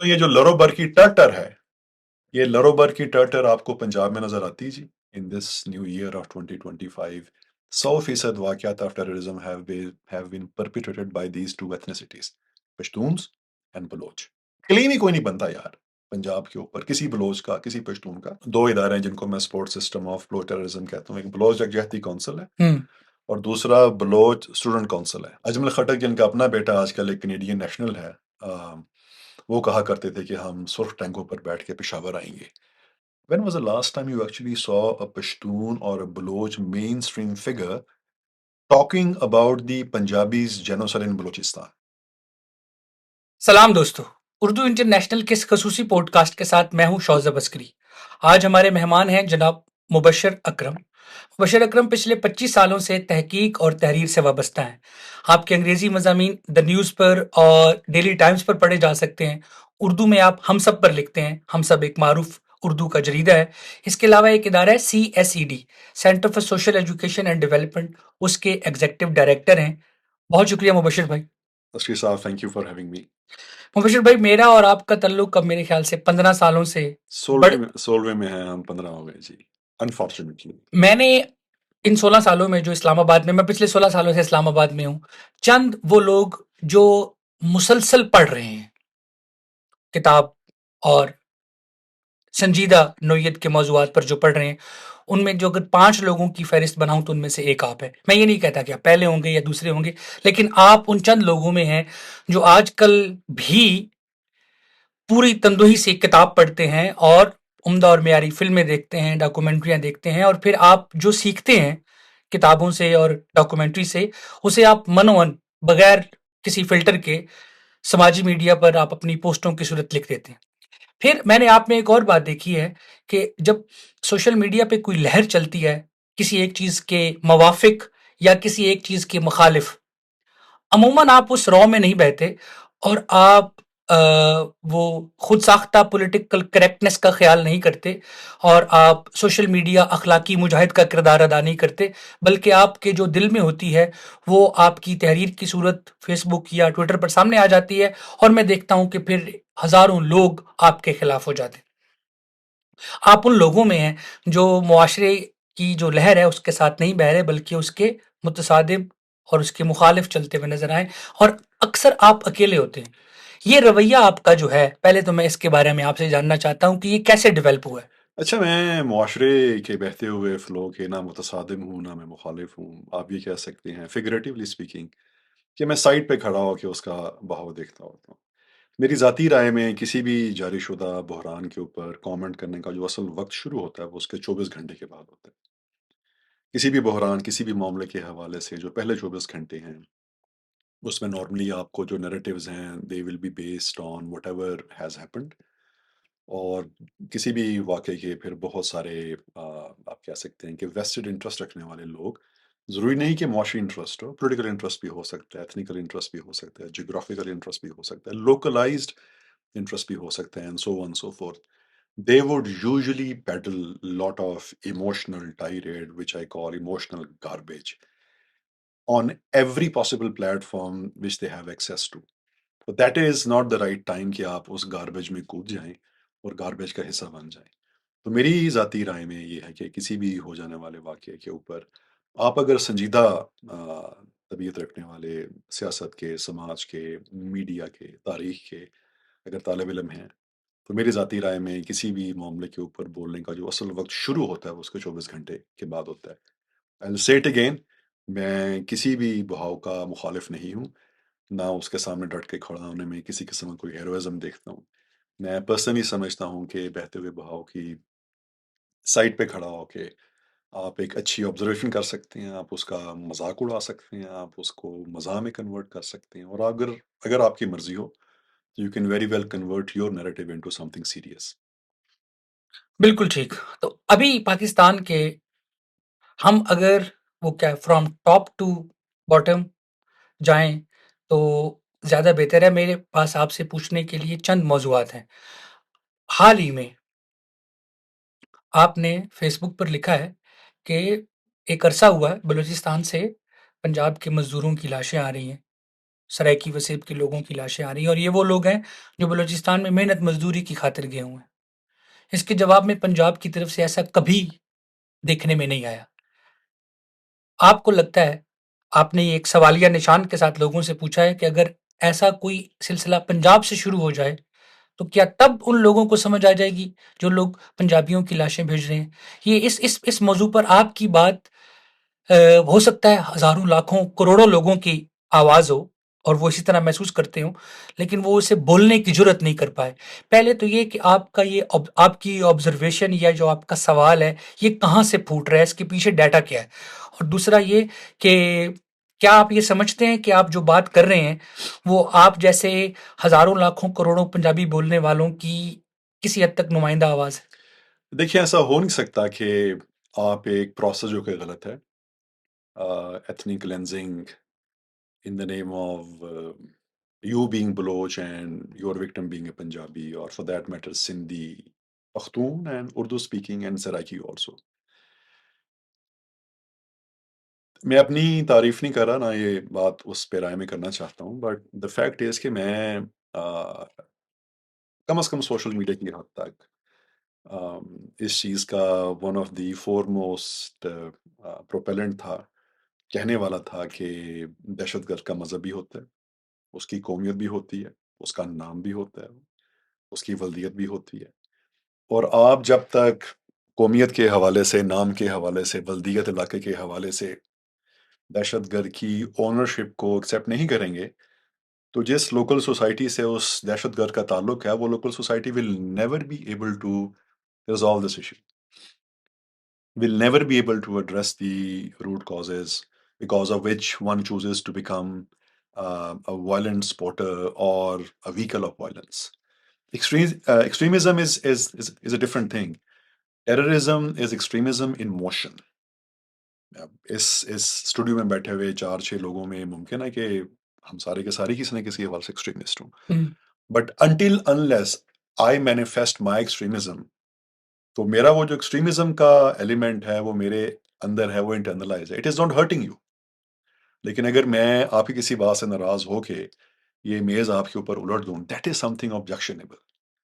تو یہ جو لروبر کی ٹرٹر ہے، یہ لروبر کی ٹرٹر آپ کو پنجاب میں نظر آتی جی؟ In this new year of 2025 100% واقعات of terrorism have been perpetrated by these two ethnicities, Pashtuns and Baloch. Claim ہی کوئی نہیں بنتا یار پنجاب کے اوپر کسی بلوچ کا کسی پشتون کا. دو ادارے ہیں جن کو میں support system of Baloch terrorism کہتا ہوں، ایک بلوچ یکجہتی کونسل ہے اور دوسرا بلوچ اسٹوڈنٹ کونسل ہے. اجمل خٹک جن کا اپنا بیٹا آج کل ایک کینیڈین نیشنل ہے، وہ کہا کرتے تھے کہ ہم سرخ ٹینکوں پر بیٹھ کے پشاور آئیں گے. When was the last time you actually saw a Pashtun or a Baloch mainstream figure talking about the Punjabis genocide in Balochistan? سلام دوستو، اردو انٹرنیشنل کے اس خصوصی پوڈ کاسٹ کے ساتھ میں ہوں شوزب عسکری. آج ہمارے مہمان ہیں جناب مبشر اکرم. مبشر اکرم پچھلے 25 سالوں سے تحقیق اور تحریر سے وابستہ ہیں. آپ کے انگریزی مضامین دا نیوز پر اور ڈیلی ٹائمز پر پڑھے جا سکتے ہیں. اردو میں آپ ہم سب پر لکھتے ہیں. ہم سب ایک معروف اردو کا جریدہ ہے. اس کے علاوہ ایک ادارہ ہے CSED، centre for social education and development, اس کے ایگزیکٹو ڈائریکٹر ہیں. بہت شکریہ مبشر بھائی. Asri Saab, thank you for having me. مبشر بھائی، میرا اور آپ کا تعلق اب میرے خیال سے 15 سالوں سے سولوے میں ہیں، ہم 15 ہو گئے جی، انفارچونیٹلی. میں نے ان 16 سالوں میں جو اسلام آباد میں پچھلے 16 سالوں سے اسلام آباد میں ہوں، چند وہ لوگ جو مسلسل پڑھ رہے ہیں کتاب اور سنجیدہ نوعیت کے موضوعات پر جو پڑھ رہے ہیں، ان میں جو اگر 5 لوگوں کی فہرست بناؤں تو ان میں سے ایک آپ ہے. میں یہ نہیں کہتا کہ آپ پہلے ہوں گے یا دوسرے ہوں گے، لیکن آپ ان چند لوگوں میں ہیں جو آج کل بھی پوری تندہی سے کتاب پڑھتے ہیں اور عمدہ اور معیاری فلمیں دیکھتے ہیں، ڈاکومنٹریاں دیکھتے ہیں، اور پھر آپ جو سیکھتے ہیں کتابوں سے اور ڈاکومنٹری سے، اسے آپ منون بغیر کسی فلٹر کے سماجی میڈیا پر آپ اپنی پوسٹوں کی صورت لکھ دیتے ہیں. پھر میں نے آپ میں ایک اور بات دیکھی ہے کہ جب سوشل میڈیا پہ کوئی لہر چلتی ہے کسی ایک چیز کے موافق یا کسی ایک چیز کے مخالف، عموماً آپ اس رو میں نہیں بہتے اور آپ وہ خود ساختہ پولیٹیکل کریکٹنس کا خیال نہیں کرتے اور آپ سوشل میڈیا اخلاقی مجاہد کا کردار ادا نہیں کرتے، بلکہ آپ کے جو دل میں ہوتی ہے وہ آپ کی تحریر کی صورت فیس بک یا ٹویٹر پر سامنے آ جاتی ہے، اور میں دیکھتا ہوں کہ پھر ہزاروں لوگ آپ کے خلاف ہو جاتے ہیں. آپ ان لوگوں میں ہیں جو معاشرے کی جو لہر ہے اس کے ساتھ نہیں بہ رہے بلکہ اس کے متصادم اور اس کے مخالف چلتے ہوئے نظر آئیں، اور اکثر آپ اکیلے ہوتے ہیں. یہ رویہ آپ کا جو ہے، پہلے تو میں اس کے بارے میں آپ سے جاننا چاہتا ہوں کہ یہ کیسے ڈیولپ ہوا ہے. اچھا، میں معاشرے کے بہتے ہوئے فلو کے نہ متصادم ہوں نہ میں مخالف ہوں. آپ یہ کہہ سکتے ہیں فگریٹیولی اسپیکنگ کہ میں سائٹ پہ کھڑا ہو کے اس کا بہاؤ دیکھتا ہوتا ہوں. میری ذاتی رائے میں کسی بھی جاری شدہ بحران کے اوپر کامنٹ کرنے کا جو اصل وقت شروع ہوتا ہے وہ اس کے 24 گھنٹے کے بعد ہوتا ہے. کسی بھی بحران کسی بھی معاملے کے حوالے سے جو پہلے 24 گھنٹے ہیں اس میں نارملی آپ کو جو نیریٹیوز ہیں they will be based on whatever has happened, اور کسی بھی واقعے کے پھر بہت سارے آپ کہہ سکتے ہیں کہ ویسٹڈ انٹرسٹ رکھنے والے لوگ، ضروری نہیں کہ معاشی انٹرسٹ ہو، پولیٹیکل انٹرسٹ بھی ہو سکتا ہے، ایتھنیکل انٹرسٹ بھی ہو سکتا ہے، جیوگرافیکل انٹرسٹ بھی ہو سکتا ہے، لوکلائزڈ انٹرسٹ بھی ہو سکتا ہے، and so on so fourth. They would usually peddle lot of emotional tirade, which I call emotional garbage, on every possible platform which they have access to. But that is not the right time کہ آپ اس garbage میں کود جائیں اور garbage کا حصہ بن جائیں. تو میری ذاتی رائے میں یہ ہے کہ کسی بھی ہو جانے والے واقعے کے اوپر آپ اگر سنجیدہ طبیعت رکھنے والے، سیاست کے، سماج کے، میڈیا کے، تاریخ کے اگر طالب علم ہیں، تو میری ذاتی رائے میں کسی بھی معاملے کے اوپر بولنے کا جو اصل وقت شروع ہوتا ہے وہ اس کے 24 گھنٹے کے بعد ہوتا ہے. I'll say it again، میں کسی بھی بہاؤ کا مخالف نہیں ہوں، نہ اس کے سامنے ڈٹ کے کھڑا ہونے میں کسی قسم کا کوئی ہیروئزم دیکھتا ہوں. میں پرسنلی سمجھتا ہوں کہ بہتے ہوئے بہاؤ کی سائٹ پہ کھڑا ہو کے آپ ایک اچھی آبزرویشن کر سکتے ہیں، آپ اس کا مذاق اڑا سکتے ہیں، آپ اس کو مزاح میں کنورٹ کر سکتے ہیں، اور اگر آپ کی مرضی ہو تو you can very well convert your narrative into something serious. بالکل ٹھیک. تو ابھی پاکستان کے ہم اگر وہ کیا فرام ٹاپ ٹو باٹم جائیں تو زیادہ بہتر ہے. میرے پاس آپ سے پوچھنے کے لیے چند موضوعات ہیں. حال ہی میں آپ نے فیس بک پر لکھا ہے کہ ایک عرصہ ہوا ہے بلوچستان سے پنجاب کے مزدوروں کی لاشیں آ رہی ہیں. سرائکی وسیب کے لوگوں کی لاشیں آ رہی ہیں، اور یہ وہ لوگ ہیں جو بلوچستان میں محنت مزدوری کی خاطر گئے ہوئے ہیں۔ اس کے جواب میں پنجاب کی طرف سے ایسا کبھی دیکھنے میں نہیں آیا۔ آپ کو لگتا ہے، آپ نے یہ ایک سوالیہ نشان کے ساتھ لوگوں سے پوچھا ہے کہ اگر ایسا کوئی سلسلہ پنجاب سے شروع ہو جائے تو کیا تب ان لوگوں کو سمجھ آ جائے گی جو لوگ پنجابیوں کی لاشیں بھیج رہے ہیں؟ یہ اس موضوع پر آپ کی بات ہو سکتا ہے ہزاروں لاکھوں کروڑوں لوگوں کی آواز ہو اور وہ اسی طرح محسوس کرتے ہوں، لیکن وہ اسے بولنے کی جرت نہیں کر پائے۔ پہلے تو یہ کہ آپ کی آبزرویشن یا جو آپ کا سوال ہے یہ کہاں سے پھوٹ رہا ہے، اس کے پیچھے ڈیٹا کیا ہے؟ اور دوسرا یہ کہ کیا آپ یہ سمجھتے ہیں کہ آپ جو بات کر رہے ہیں وہ آپ جیسے ہزاروں لاکھوں کروڑوں پنجابی بولنے والوں کی کسی حد تک نمائندہ آواز ہے؟ دیکھیے ایسا ہو نہیں سکتا کہ آپ ایک پروسیس جو کہ غلط ہے، ethnic cleansing in the name of you being Baloch and your victim being a Punjabi, or for that matter Sindhi, Pakhtun and Urdu speaking and Saraiki also. میں اپنی تعریف نہیں کر رہا، نہ یہ بات اس پہ رائے میں کرنا چاہتا ہوں، بٹ دا فیکٹ از کہ میں کم از کم سوشل میڈیا کی حد تک اس چیز کا one of the foremost propellant تھا، کہنے والا تھا کہ دہشت گرد کا مذہب بھی ہوتا ہے، اس کی قومیت بھی ہوتی ہے، اس کا نام بھی ہوتا ہے، اس کی ولدیت بھی ہوتی ہے، اور آپ جب تک قومیت کے حوالے سے، نام کے حوالے سے، ولدیت علاقے کے حوالے سے دہشت گرد کی اونرشپ کو ایکسیپٹ نہیں کریں گے، تو جس لوکل سوسائٹی سے اس دہشت گرد کا تعلق ہے، وہ local society will never be able to resolve this issue, will never be able to address the root causes because of which one chooses to become a violent supporter or a vehicle of violence. Extremism is a different thing. Terrorism is extremism in motion. اس studio میں بیٹھے ہوئے 4-6 لوگوں میں ممکن ہے کہ ہم سارے کے سارے کسی نہ کسی حوالے سے ایکسٹریمسٹ ہوں، but until unless I manifest my extremism, تو میرا وہ جو ایکسٹریمزم کا ایلیمنٹ ہے وہ میرے اندر ہے، وہ انٹرنلائز ہے، it is not hurting you. لیکن اگر میں آپ کی کسی بات سے ناراض ہو کے یہ میز آپ کے اوپر الٹ دوں، that is some thing objectionable.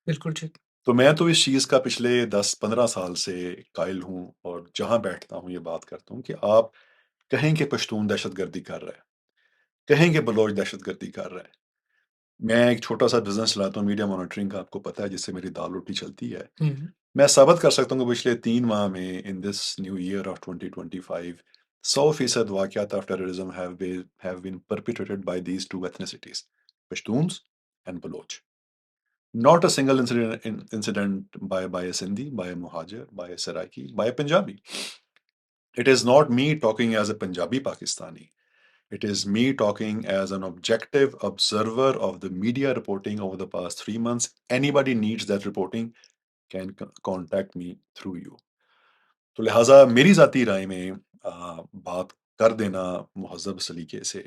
بالکل ٹھیک۔ تو میں تو اس چیز کا پچھلے 10-15 سال سے قائل ہوں، اور جہاں بیٹھتا ہوں یہ بات کرتا ہوں کہ آپ کہیں کہ پشتون دہشت گردی کر رہا ہے، کہیں کہ بلوچ دہشت گردی کر رہا ہے۔ میں ایک چھوٹا سا بزنس چلاتا ہوں میڈیا مانیٹرنگ کا، آپ کو پتہ ہے، جس سے میری دال روٹی چلتی ہے۔ میں ثابت کر سکتا ہوں کہ پچھلے 3 ماہ میں ان دس نیو ایئر آف 2025 100% واقعات of terrorism have been perpetrated by these two ethnicities, Pashtuns and Baloch. Not a single incident by a Sindhi, by a Muhajir, by a Saraiki, by a Punjabi. It is not me talking as a Punjabi Pakistani. It is me talking as an objective observer of the media reporting over the past 3 months. Anybody needs that reporting can contact me through you. تو لہٰذا میری ذاتی رائے میں بات کر دینا مہذب سلیقے سے،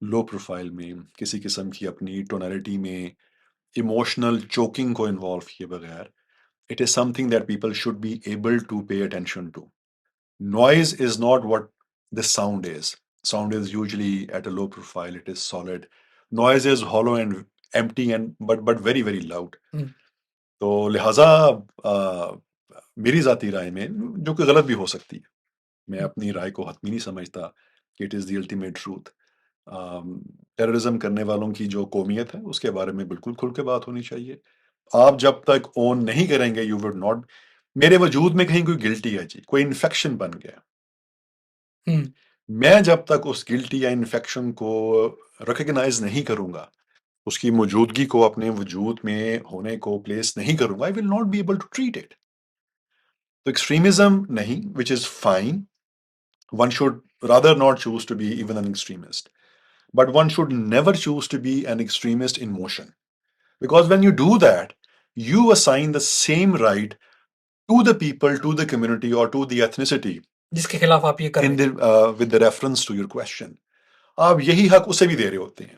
لو پروفائل میں، کسی قسم کی اپنی ٹونالٹی میں ایموشنل چوکنگ کو انوالو کیے بغیر، it is something that people should be able to pay attention to. Noise is not what this sound is. Sound is usually at a low profile, it is solid. Noise is hollow and empty and but very very loud. تو لہٰذا میری ذاتی رائے میں، جو کہ غلط بھی ہو سکتی ہے، میں اپنی رائے کو حتمی نہیں سمجھتا کہ it is the ultimate truth, terrorism کرنے والوں کی جو قومیت ہے اس کے بارے میں بالکل کھل کے بات ہونی چاہیے۔ آپ جب تک اون نہیں کریں گے، یو وڈ ناٹ، میرے وجود میں کہیں کوئی گلٹی ہے جی، کوئی انفیکشن بن گیا، میں جب تک اس گلٹی یا انفیکشن کو ریکگنائز نہیں کروں گا، اس کی موجودگی کو اپنے وجود میں ہونے کو پلیس نہیں کروں گا، I will not be able to treat it. تو ایکسٹریمزم نہیں، which is fine. One should rather not choose to be even an extremist. But one should never choose to be an extremist in motion. Because when you do that, you assign the same right to the people, to the community, or to the ethnicity جس کے خلاف آپ یہ کر رہے ہیں، with the reference to your question. آپ یہی حق اسے بھی دے رہے ہوتے ہیں۔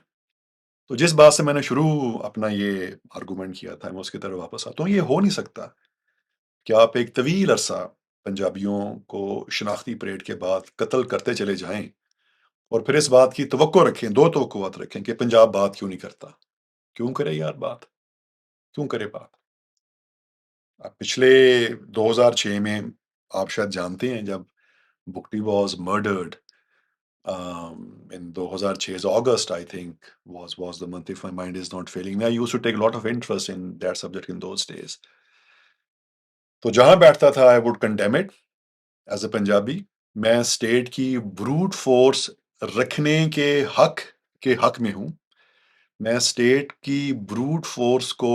تو جس بات سے میں نے شروع اپنا یہ آرگومنٹ کیا تھا، میں اس کی طرف واپس آتا ہوں۔ یہ ہو نہیں سکتا کہ آپ ایک طویل عرصہ پنجابیوں کو شناختی پریڈ کے بعد قتل کرتے چلے جائیں، اور پھر اس بات کی توقع رکھیں, 2 توقعات رکھیں کہ پنجاب بات کیوں نہیں کرتا. کیوں کرے یار بات, کیوں کرے بات. اب پچھلے 2006 میں آپ شاید جانتے ہیں جب Bugti was murdered in 2006 August, I think was the month, if my mind is not failing me. I used to take a lot of interest in that subject in those days. تو جہاں بیٹھتا تھا I would condemn it as a Punjabi. میں state کی brute force رکھنے کے حق میں ہوں. میں اسٹیٹ کی بروٹ فورس کو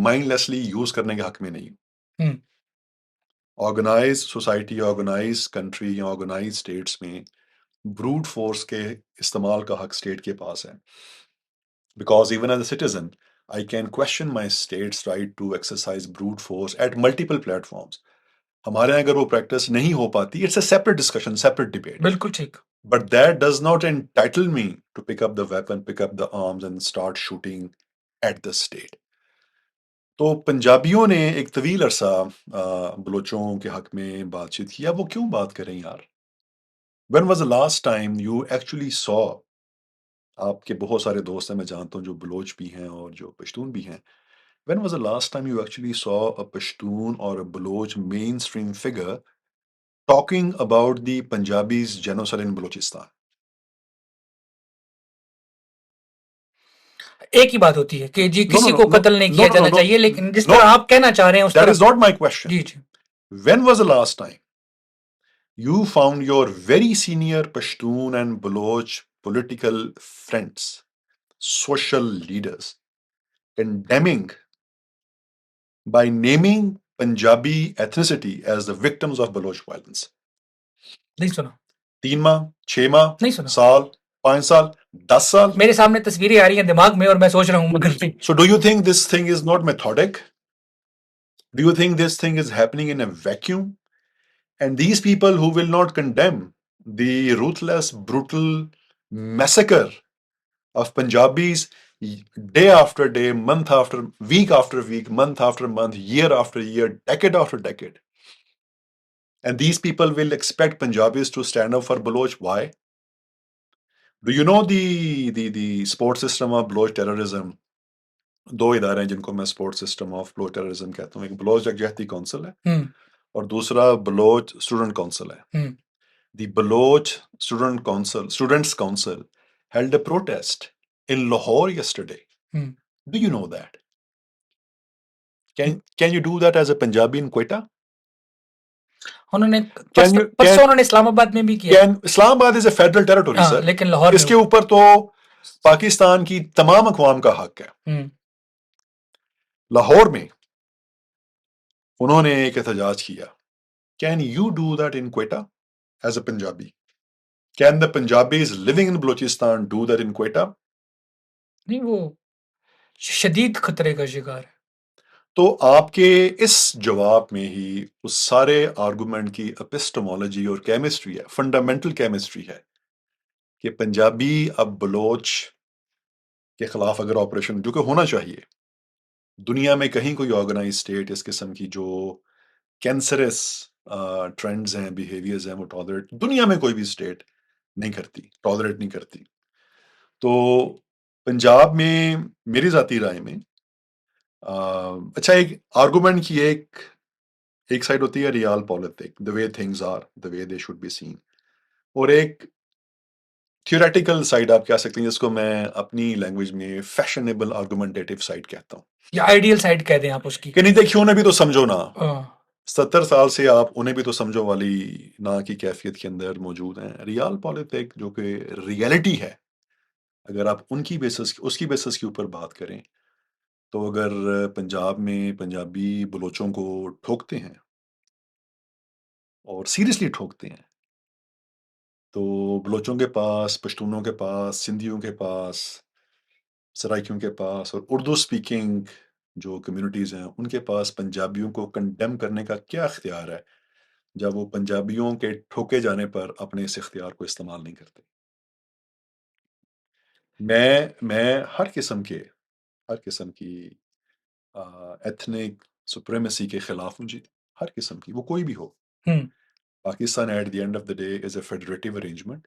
مائنڈ لیسلی یوز کرنے کے حق میں نہیں ہوں. آرگنائز سوسائٹی, آرگنائز کنٹری یا آرگنائز اسٹیٹس میں بروٹ فورس کے استعمال کا حق اسٹیٹ کے پاس ہے. Because even as a citizen I can question my state's right to exercise brute force at multiple platforms. ہمارے یہاں اگر وہ پریکٹس نہیں ہو پاتی, it's a separate discussion, separate debate. بالکل ٹھیک. But that does not entitle me to pick up the weapon, pick up the arms and start shooting at the state. تو پنجابیوں نے ایک طویل عرصہ بلوچوں کے حق میں بات چیت کیا. وہ کیوں بات کریں یار؟ When was the last time you actually saw, آپ کے بہت سارے دوست ہیں میں جانتا ہوں جو بلوچ بھی ہیں اور جو پشتون بھی ہیں, when was the last time you actually saw a Pashtun or a Baloch mainstream figure talking about the Punjabis genocide in Balochistan? ایک ہی بات ہوتی ہے کہ جی کسی کو قتل نہیں کیا جانا چاہیے, لیکن جس طرح آپ کہنا چاہ رہے ہیں اس طرح. That is not my question. G G. When was the last time you found your very senior Pashtun and Baloch political friends, social leaders, condemning by naming Punjabi ethnicity as the victims of Baloch violence? نہیں سنا. 3 ماہ, 6 ماہ, نہیں سنا. سال, 5 سال, 10 سال. میرے سامنے تصویریں آ رہی ہیں دماغ میں اور میں سوچ رہا ہوں مگر نہیں. So do you think this thing is not methodic? Do you think this thing is happening in a vacuum? And these people who will not condemn the ruthless, brutal massacre of Punjabis day after day, month after week, month after month, year after year, decade after decade. And these people will expect Punjabis to stand up for Baloch. Why? Do you know the support system of Baloch terrorism? 2 ادارے ہیں جن کو میں support system of Baloch terrorism کہتا ہوں. ایک بلوچ یکجہتی council ہے اور دوسرا بلوچ اسٹوڈنٹ کونسل ہے. The Baloch students council held a protest in Lahore yesterday. Do you know that? Can you do that as a Punjabi in Quetta? انہوں نے پرسوں انہوں نے اسلام آباد میں بھی کیا. اسلام آباد از اے فیڈرل ٹیریٹوری سر, لیکن لاہور اس کے اوپر تو پاکستان کی تمام اقوام کا حق ہے. لاہور میں انہوں نے ایک احتجاج کیا. Can you do that in Quetta as a Punjabi? Can the Punjabis living in Balochistan do that in Quetta? نہیں, وہ شدید خطرے کا شکار ہے. تو آپ کے اس جواب میں ہی اس سارے آرگومنٹ کی اپسٹمولوجی اور کیمسٹری ہے, فنڈامنٹل کیمسٹری ہے کہ پنجابی اب بلوچ کے خلاف اگر آپریشن, جو کہ ہونا چاہیے, دنیا میں کہیں کوئی آرگنائز اسٹیٹ اس قسم کی جو کینسرس ٹرینڈز ہیں, بیہیویئرز ہیں, وہ ٹالریٹ دنیا میں کوئی بھی اسٹیٹ نہیں کرتی, ٹالریٹ نہیں کرتی. تو پنجاب میں میری ذاتی رائے میں اچھا, ایک آرگومنٹ کی ایک سائڈ ہوتی ہے ریال politic, the way things are, the way they should be seen, اور ایک تھیوریٹیکل سائڈ آپ کہہ سکتے ہیں جس کو میں اپنی لینگویج میں فیشنیبل آرگومنٹیٹیو سائڈ کہتا ہوں, یا آئیڈیل سائڈ کہہ دیں آپ اس کی, کہ نہیں دیکھیے انہیں بھی تو سمجھو نا. 70 سال سے آپ انہیں بھی تو سمجھو والی نا کی کیفیت کے اندر موجود ہیں. ریال پالیٹک جو کہ ریئلٹی ہے, اگر آپ اس کی بیسس کے اوپر بات کریں تو اگر پنجاب میں پنجابی بلوچوں کو ٹھوکتے ہیں اور سیریسلی ٹھوکتے ہیں, تو بلوچوں کے پاس, پشتونوں کے پاس, سندھیوں کے پاس, سرائکیوں کے پاس اور اردو سپیکنگ جو کمیونٹیز ہیں ان کے پاس پنجابیوں کو کنڈیم کرنے کا کیا اختیار ہے جب وہ پنجابیوں کے ٹھوکے جانے پر اپنے اس اختیار کو استعمال نہیں کرتے. میں ہر قسم کی ایتھنک سپریمیسی کے خلاف ہوں جی, ہر قسم کی, وہ کوئی بھی ہو. Pakistan at the end of the day is a federative arrangement.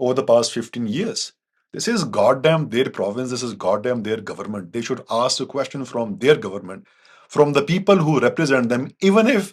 over the past 15 years. This is goddamn their province. This is goddamn their government. They should ask a question from their government, from the people who represent them, even if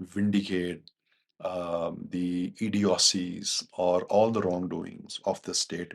vindicate the idiocies or all the wrongdoings of the state,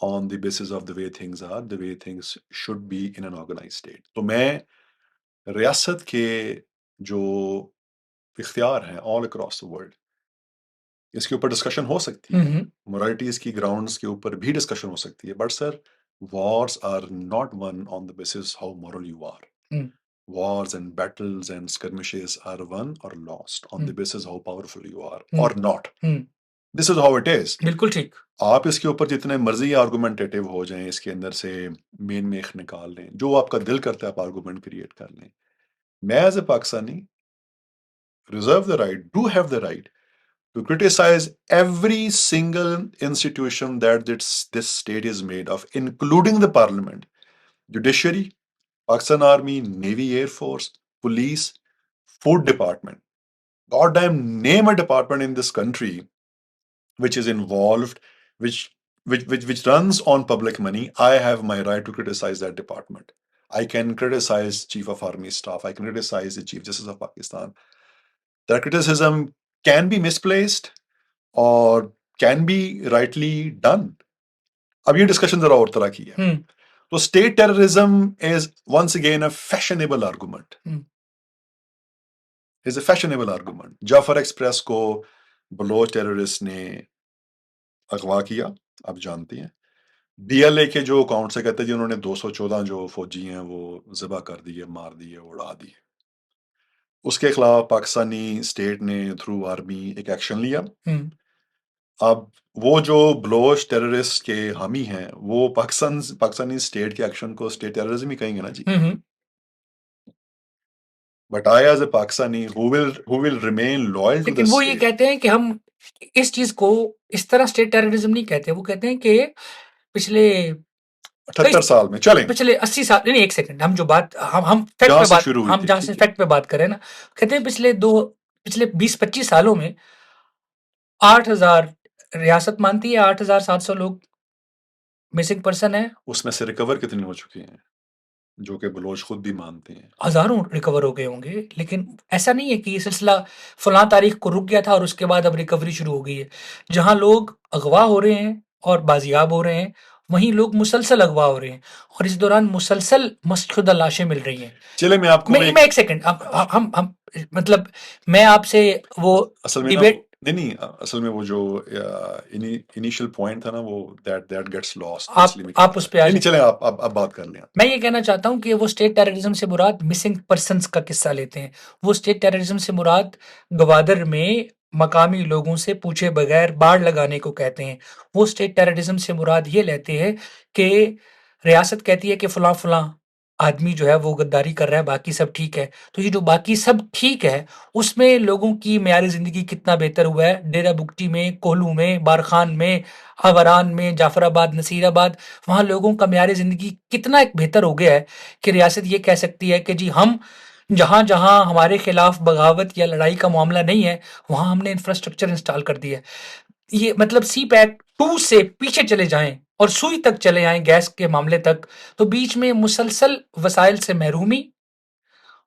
on the basis of the way things are, the way things should be in an organized state. تو میں ریاست کے جو اختیار ہیں all across the world اس کے اوپر discussion ہو سکتی ہے، moralities کی گراؤنڈس کے اوپر بھی ڈسکشن ہو سکتی ہے، but sir wars are not won on the basis how moral you are. Wars and battles and skirmishes are won or lost on the basis how powerful you are or not. This is how it is. بالکل ٹھیک. آپ اس کے اوپر جتنے مرضی آرگومنٹیٹیو ہو جائیں، اس کے اندر سے مین میخ نکال لیں، جو آپ کا دل کرتا ہے آپ آرگومنٹ کریٹ کر لیں. میں as a Pakistani reserve the right, do have the right to criticize every single institution that this state is made of, including the parliament, judiciary, Pakistan Army, Navy, Air Force, police, food department. Goddamn, name a department in this country which is involved, which runs on public money. I have my right to criticize that department. I can criticize Chief of Army Staff. I can criticize the Chief Justice of Pakistan. That criticism can be misplaced or can be rightly done. اب یہ discussion ذرا اور طرح کی ہے. تو state terrorism is once again a fashionable argument, is a fashionable argument. Jaffar express کو Baloch terrorist نے اغوا کیا، آپ جانتے ہیں. بی ایل اے کے جو اکاؤنٹ سے کہتے ہیں جی انہوں نے 214 جو فوجی ہیں وہ ذبح کر دیے، مار دیے، اڑا دیے. اس کے خلاف پاکستانی اسٹیٹ نے تھرو آرمی ایک ایکشن لیا. اب وہ جو بلوچ ٹیررسٹ کے حامی ہیں وہ پاکستانی اسٹیٹ کے ایکشن کو اسٹیٹ ٹیررزم ہی کہیں گے نا جی. But I as a Pakistani who will remain loyal to لیکن the وہ یہ state. کہتے ہیں کہ ہم اس چیز کو اس طرح اسٹیٹ ٹیررزم نہیں کہتے، وہ کہتے ہیں کہ پچھلے 78 سال میں چلیں پچھلے 80 سال نہیں، ایک سیکنڈ، ہم جو بات ہم فیکٹ جہاں پہ سے بات شروع ہوئی ہم تھی، جہاں سے ٹھیک ہے. فیکٹ پہ بات کریں نا، کہتے ہیں پچھلے 20-25 سالوں میں 8,000 ریاست مانتی ہے 8,700 لوگ مسنگ پرسن ہیں. اس میں سے ریکور کتنے ہو چکے ہیں جو کہ بلوچ خود بھی مانتے ہیں؟ ہزاروں ریکور ہو گئے ہوں گے، لیکن ایسا نہیں ہے کہ یہ سلسلہ فلاں تاریخ کو رک گیا تھا اور اس کے بعد اب ریکوری شروع ہو گئی ہے. جہاں لوگ اغوا ہو رہے ہیں اور بازیاب ہو رہے ہیں وہیں لوگ مسلسل اغوا ہو رہے ہیں اور اس دوران مسلسل مستشدہ لاشیں مل رہی ہیں. چلے میں آپ کو میں ایک سیکنڈ، ہم مطلب میں آپ سے وہ اصل میں ڈیبیٹ نہیں اصل میں وہ جو انیشل پوائنٹ تھا نا وہ دیٹ گیٹس لاسٹ. آپ اس پہ آ نہیں چلیں آپ بات کر لیں. میں یہ کہنا چاہتا ہوں کہ وہ اسٹیٹ ٹیررزم سے مراد مسنگ پرسنس کا قصہ لیتے ہیں. وہ اسٹیٹ ٹیررزم سے مراد گوادر میں مقامی لوگوں سے پوچھے بغیر باڑ لگانے کو کہتے ہیں. وہ اسٹیٹ ٹیررزم سے مراد یہ لیتے ہیں کہ ریاست کہتی ہے کہ فلاں فلاں آدمی جو ہے وہ غداری کر رہا ہے، باقی سب ٹھیک ہے. تو یہ جو باقی سب ٹھیک ہے اس میں لوگوں کی معیار زندگی کتنا بہتر ہوا ہے. ڈیرہ بگٹی میں، کوہلو میں، بارخان میں، آوران میں، جعفر آباد، نصیر آباد، وہاں لوگوں کا معیار زندگی کتنا ایک بہتر ہو گیا ہے کہ ریاست یہ کہہ سکتی ہے کہ جی ہم جہاں جہاں ہمارے خلاف بغاوت یا لڑائی کا معاملہ نہیں ہے وہاں ہم نے انفراسٹرکچر انسٹال کر دیا ہے. یہ مطلب سی پیک 2 سے پیچھے چلے جائیں اور سوئی تک چلے آئیں گیس کے معاملے تک، تو بیچ میں مسلسل وسائل سے محرومی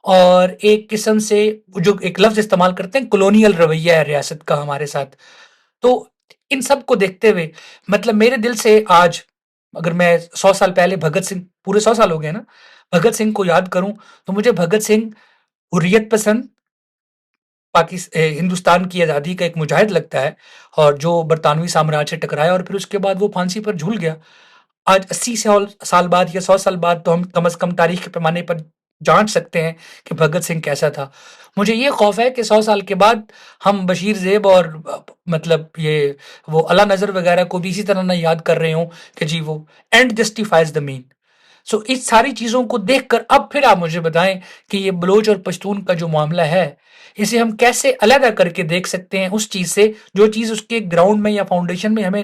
اور ایک قسم سے جو ایک لفظ استعمال کرتے ہیں کلونیل رویہ ہے ریاست کا ہمارے ساتھ. تو ان سب کو دیکھتے ہوئے مطلب میرے دل سے آج اگر میں 100 سال پہلے بھگت سنگھ، پورے 100 سال ہو گئے نا، بھگت سنگھ کو یاد کروں تو مجھے بھگت سنگھ حریت پسند ہندوستان کی آزادی کا ایک مجاہد لگتا ہے، اور جو برطانوی سامراج سے ٹکرایا اور پھر اس کے بعد وہ پھانسی پر جھول گیا. آج 80 سال بعد یا 100 سال بعد تو ہم کم از کم تاریخ کے پیمانے پر جانچ سکتے ہیں کہ بھگت سنگھ کیسا تھا. مجھے یہ خوف ہے کہ 100 سال کے بعد ہم بشیر زیب اور مطلب یہ وہ اعلیٰ نظر وغیرہ کو بھی اسی طرح نہ یاد کر رہے ہوں کہ جی وہ اینڈ جسٹیفائز دا مین. سو اس ساری چیزوں کو دیکھ کر اب پھر آپ مجھے بتائیں کہ یہ بلوچ اور پشتون کا جو معاملہ ہے اسے ہم کیسے علیحدہ کر کے دیکھ سکتے ہیں اس چیز سے جو چیز اس کے گراؤنڈ میں یا فاؤنڈیشن میں ہمیں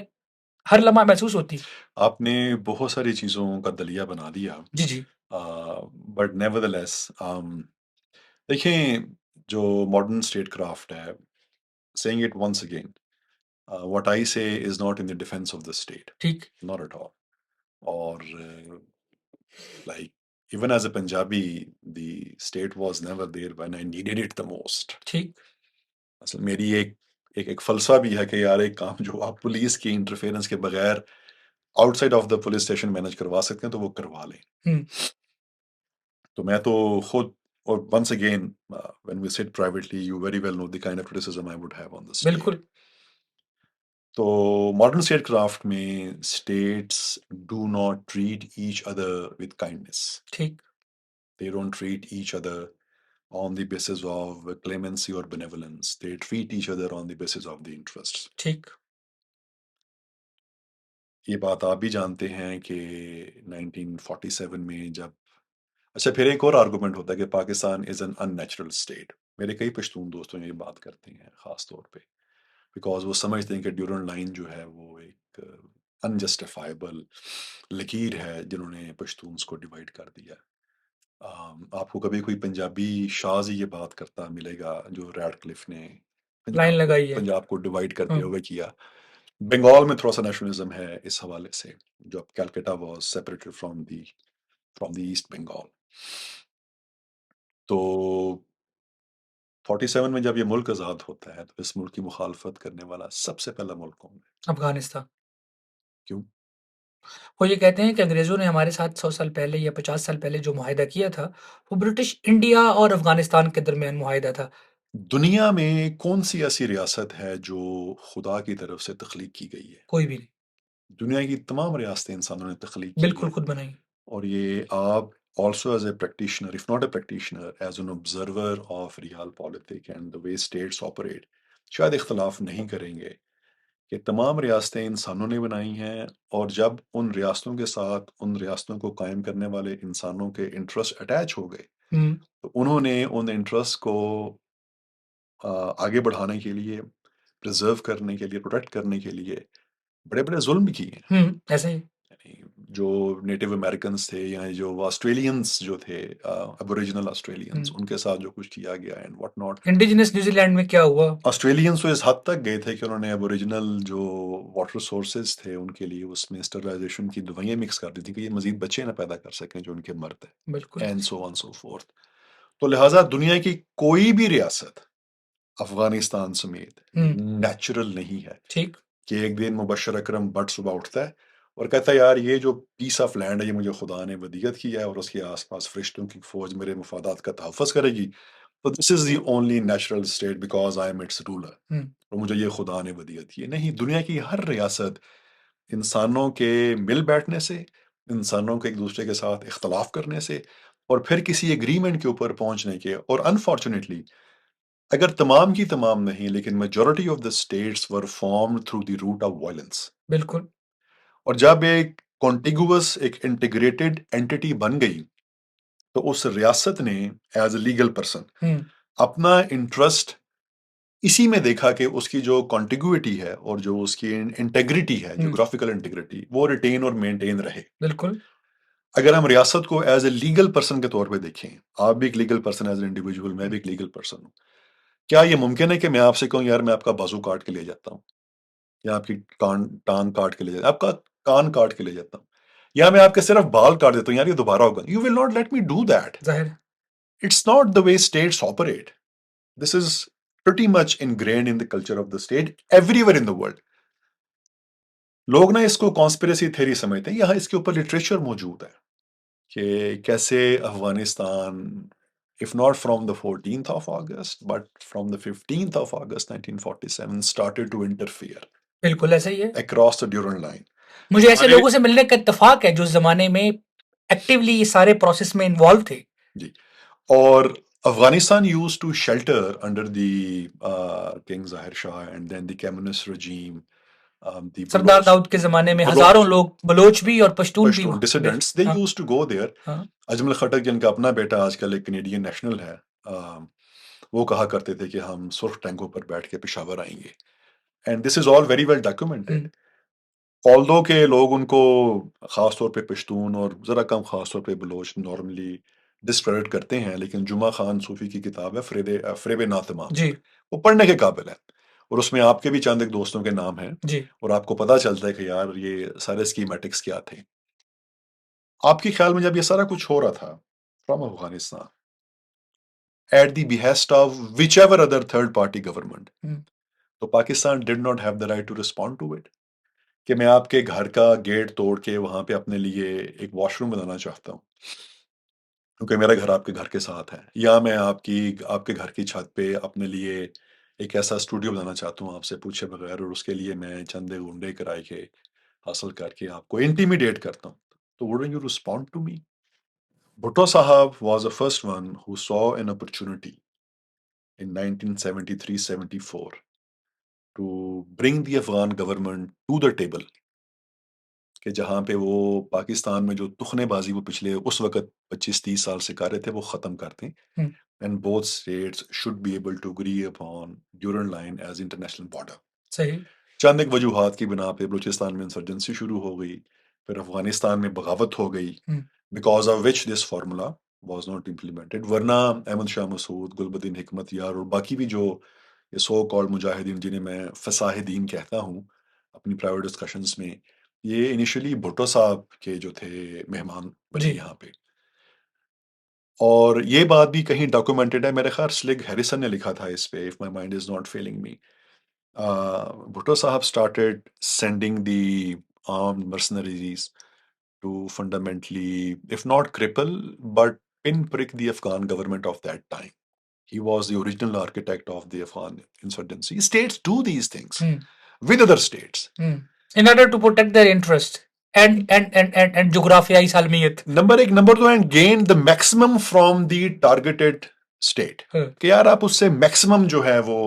ہر لمحہ محسوس ہوتی. آپ نے بہت ساری چیزوں کا دلیہ بنا دیا. جی بٹ نیوردلیس دیکھیں جو ماڈرن اسٹیٹ کرافٹ ہے، saying it once again, what I say is not in the defense of the state, ٹھیک not at all. Or like even as a Punjabi, the state was never there when I needed it the most. ٹھیک اصل میری ایک فلسفہ بھی ہے کہ یار ایک کام جو آپ پولیس کی انٹرفیئرنس کے بغیر out side of the police station manage کروا سکتے ہیں تو وہ کروا لیں. تو میں تو خود اور once again when we sit privately you very well know the kind of criticism I would have on the state. بالکل تو ماڈرن اسٹیٹ کرافٹ میں states do not treat each other with kindness. ٹھیک They don't treat each other on the basis of clemency or benevolence. They treat each other on the basis of the interests. ٹھیک یہ بات آپ بھی جانتے ہیں کہ 1947 میں جب اچھا پھر ایک اور آرگومنٹ ہوتا ہے کہ Pakistan is an in natural state. میرے کئی پشتون دوستوں یہ بات کرتے ہیں خاص طور پہ بیکاز وہ سمجھتے ہیں کہ ڈیورنٹ لائن جو ہے وہ ایک انجسٹیفائبل لکیر ہے جنہوں نے پشتونس کو ڈیوائڈ کر دیا. آپ کو کبھی کوئی پنجابی شاز یہ بات کرتا ملے گا جو ریڈ کلف نے لائن لگائی ہے. پنجاب کو ڈیوائڈ کرتے ہوئے کیا. بنگال میں تھوڑا سا نیشنلزم ہے اس حوالے سے جو Calcutta was separated from the east Bengal. تو 47 میں جب یہ ملک آزاد ہوتا ہے تو اس ملک کی مخالفت کرنے والا سب سے پہلا ملک کون ہے؟ افغانستان. کیوں؟ وہ یہ کہتے ہیں کہ انگریزوں نے ہمارے ساتھ 100 سال پہلے یا 50 سال پہلے جو معاہدہ کیا تھا وہ برٹش انڈیا اور افغانستان کے درمیان معاہدہ تھا. دنیا میں کون سی ایسی ریاست ہے جو خدا کی طرف سے تخلیق کی گئی ہے؟ کوئی بھی نہیں. دنیا کی تمام ریاستیں انسانوں نے تخلیق کی بالکل ہیں. خود بنائی. اور یہ آپ also as a practitioner, if not a practitioner, as an observer of real politics and the way states operate, شاید اختلاف نہیں کریں گے کہ تمام ریاستیں انسانوں نے بنائی ہیں اور جب ان ریاستوں کے ساتھ ان ریاستوں کو قائم کرنے والے انسانوں کے انٹرسٹ اٹیچ ہو گئے تو انہوں نے ان انٹرسٹ کو آگے بڑھانے کے لیے پرزرو کرنے کے لیے پروٹیکٹ کرنے کے لیے بڑے بڑے ظلم بھی کیے ہیں. ایسے ہی جو نیٹو امریکنز تھے یا جو آسٹریلینز جو تھے ابوریجنل آسٹریلینز ان کے ساتھ جو کچھ کیا گیا and what not. Indigenous New Zealand میں کیا ہوا؟ آسٹریلینز تو اس حد تک گئے تھے کہ انہوں نے ابوریجنل جو واٹر سورسز تھے ان کے لیے اس میں اسٹرلائزیشن کی دوائیں مکس کر دی تھی کہ یہ مزید بچے نہ پیدا کر سکیں جو ان کے مرد ہیں. بالکل. And so on so fourth. تو لہٰذا دنیا کی کوئی بھی ریاست افغانستان سمیت نیچرل نہیں ہے. ٹھیک کہ ایک دن مبشر اکرم بٹ صبح اٹھتا ہے اور کہتا ہے یار یہ جو پیس آف لینڈ ہے یہ مجھے خدا نے ودیعت کیا ہے اور اس کے آس پاس فرشتوں کی فوج میرے مفادات کا تحفظ کرے گی تو this is the only natural state because I am its ruler اور مجھے یہ خدا نے ودیعت کی ہے. نہیں، دنیا کی ہر ریاست انسانوں کے مل بیٹھنے سے، انسانوں کے ایک دوسرے کے ساتھ اختلاف کرنے سے اور پھر کسی ایگریمنٹ کے اوپر پہنچنے کے اور انفارچونیٹلی اگر تمام کی تمام نہیں لیکن majority of the states were formed through the route of violence. بالکل. اور جب ایک کانٹیگوس ایک انٹیگریٹڈ اینٹی بن گئی تو اس ریاست نے ایز اے لیگل پرسن اپنا انٹرسٹ اسی میں دیکھا کہ اس کی جو کانٹیگوٹی ہے اور جو اس کی انٹیگریٹی ہے جیوگرافیکل انٹیگریٹی وہ ریٹین اور مینٹین رہے. بالکل. اگر ہم ریاست کو ایز اے لیگل پرسن کے طور پہ دیکھیں، آپ بھی ایک legal person as a individual, میں بھی ایک لیگل پرسن ہوں، کیا یہ ممکن ہے کہ میں آپ سے کہوں یار میں آپ کا بازو کاٹ کے لے جاتا ہوں یا آپ کی ٹانگ کاٹ کے لے جاتا ہوں، آپ کا کان کاٹ کے لے جاتا ہوں یا میں آپ کے صرف بال کاٹ دیتا ہوں یار یہ دوبارہ ہوگا؟ You will not let me do that. ظاہر it's not the way states operate. This is pretty much ingrained in the culture of the state everywhere in the world. لوگ نا اس کو کانسپریسی تھیری سمجھتے ہیں. یہاں اس کے اوپر لٹریچر موجود ہے کہ کیسے Afghanistan if not from the 14th of August but from the 15th of August 1947 started to interfere. بالکل ایسا ہی ہے. across the Durand line. مجھے ایسے لوگوں سے ملنے کا اتفاق ہے جو اس زمانے میں ایکٹیولی یہ سارے پروسیس میں انوالو تھے. جی. اور Afghanistan used to shelter under the King Zahir Shah and then the communist regime. سردار داؤد کے زمانے میں ہزاروں لوگ بلوچ بھی اور پشتون بھی dissidents they used to go there. Ajmal Khattak جن کا اپنا بیٹا آج کل ایک کینیڈین نیشنل ہے، وہ کہا کرتے تھے کہ ہم سرخ ٹینکوں پر بیٹھ کے پشاور آئیں گے. And this is all very well documented. Although کہ لوگ ان کو خاص طور پہ پشتون اور ذرا کم خاص طور پہ بلوچ نارملی ڈسکریڈٹ کرتے ہیں، لیکن جمعہ خان صوفی کی کتاب ہے فریب ناتمام، وہ پڑھنے کے قابل ہے اور اس میں آپ کے بھی چند ایک دوستوں کے نام ہیں اور آپ کو پتا چلتا ہے کہ یار یہ سارے اسکیمیٹکس کیا تھے. آپ کے خیال میں جب یہ سارا کچھ ہو رہا تھا from Afghanistan at the behest of whichever other third party government تو Pakistan did not have the right to respond to it. کہ میں آپ کے گھر کا گیٹ توڑ کے وہاں پہ اپنے لیے ایک واش روم بنانا چاہتا ہوں کیونکہ میرا گھر آپ کے گھر کے ساتھ ہے، یا میں آپ کے گھر کی چھت پہ اپنے لیے ایک ایسا اسٹوڈیو بنانا چاہتا ہوں آپ سے پوچھے بغیر، اور اس کے لیے میں چند گنڈے کرائے کے حاصل کر کے آپ کو انٹیمیڈیٹ کرتا ہوں، تو wouldn't you respond to me? Bhutto صاحب was the first one who saw an opportunity in 1973-74 to bring the Afghan government to the table کہ جہاں پہ وہ پاکستان میں جو تخنے بازی وہ پچھلے اس وقت 25-30 سال سے کر رہے تھے وہ ختم کرتے ہیں and both states should be able to agree upon Durand Line as international border. صحیح. چند ایک وجوہات کی بنا پہ بلوچستان میں انسرجنسی شروع ہو گئی، پھر افغانستان میں بغاوت ہو گئی because of which this formula was not implemented. ورنہ احمد شاہ مسعود، گلبدین حکمت یار اور باقی بھی جو یہ سو کال مجاہدین جنہیں میں فصاحدین کہتا ہوں اپنی پرائیویٹ ڈسکشنز میں، یہ انیشلی بھٹو صاحب کے جو تھے مہمان بنے یہاں پہ، اور یہ بات بھی کہیں ڈاکومنٹڈ ہے، میرے خیال سلگ ہیریسن نے لکھا تھا اس پہ، if my mind is not failing me. Bhutto Sahab started sending the armed mercenaries to fundamentally, if not cripple, but pinprick the Afghan government of that time. He was the original architect of the Afghan insurgency. States do these things with other states. In order to protect their interest and جغرافیائی سالمیت. نمبر ایک، نمبر دو، and gain the maximum from the targeted state, کہ یار آپ اس سے میکسیمم جو ہے وہ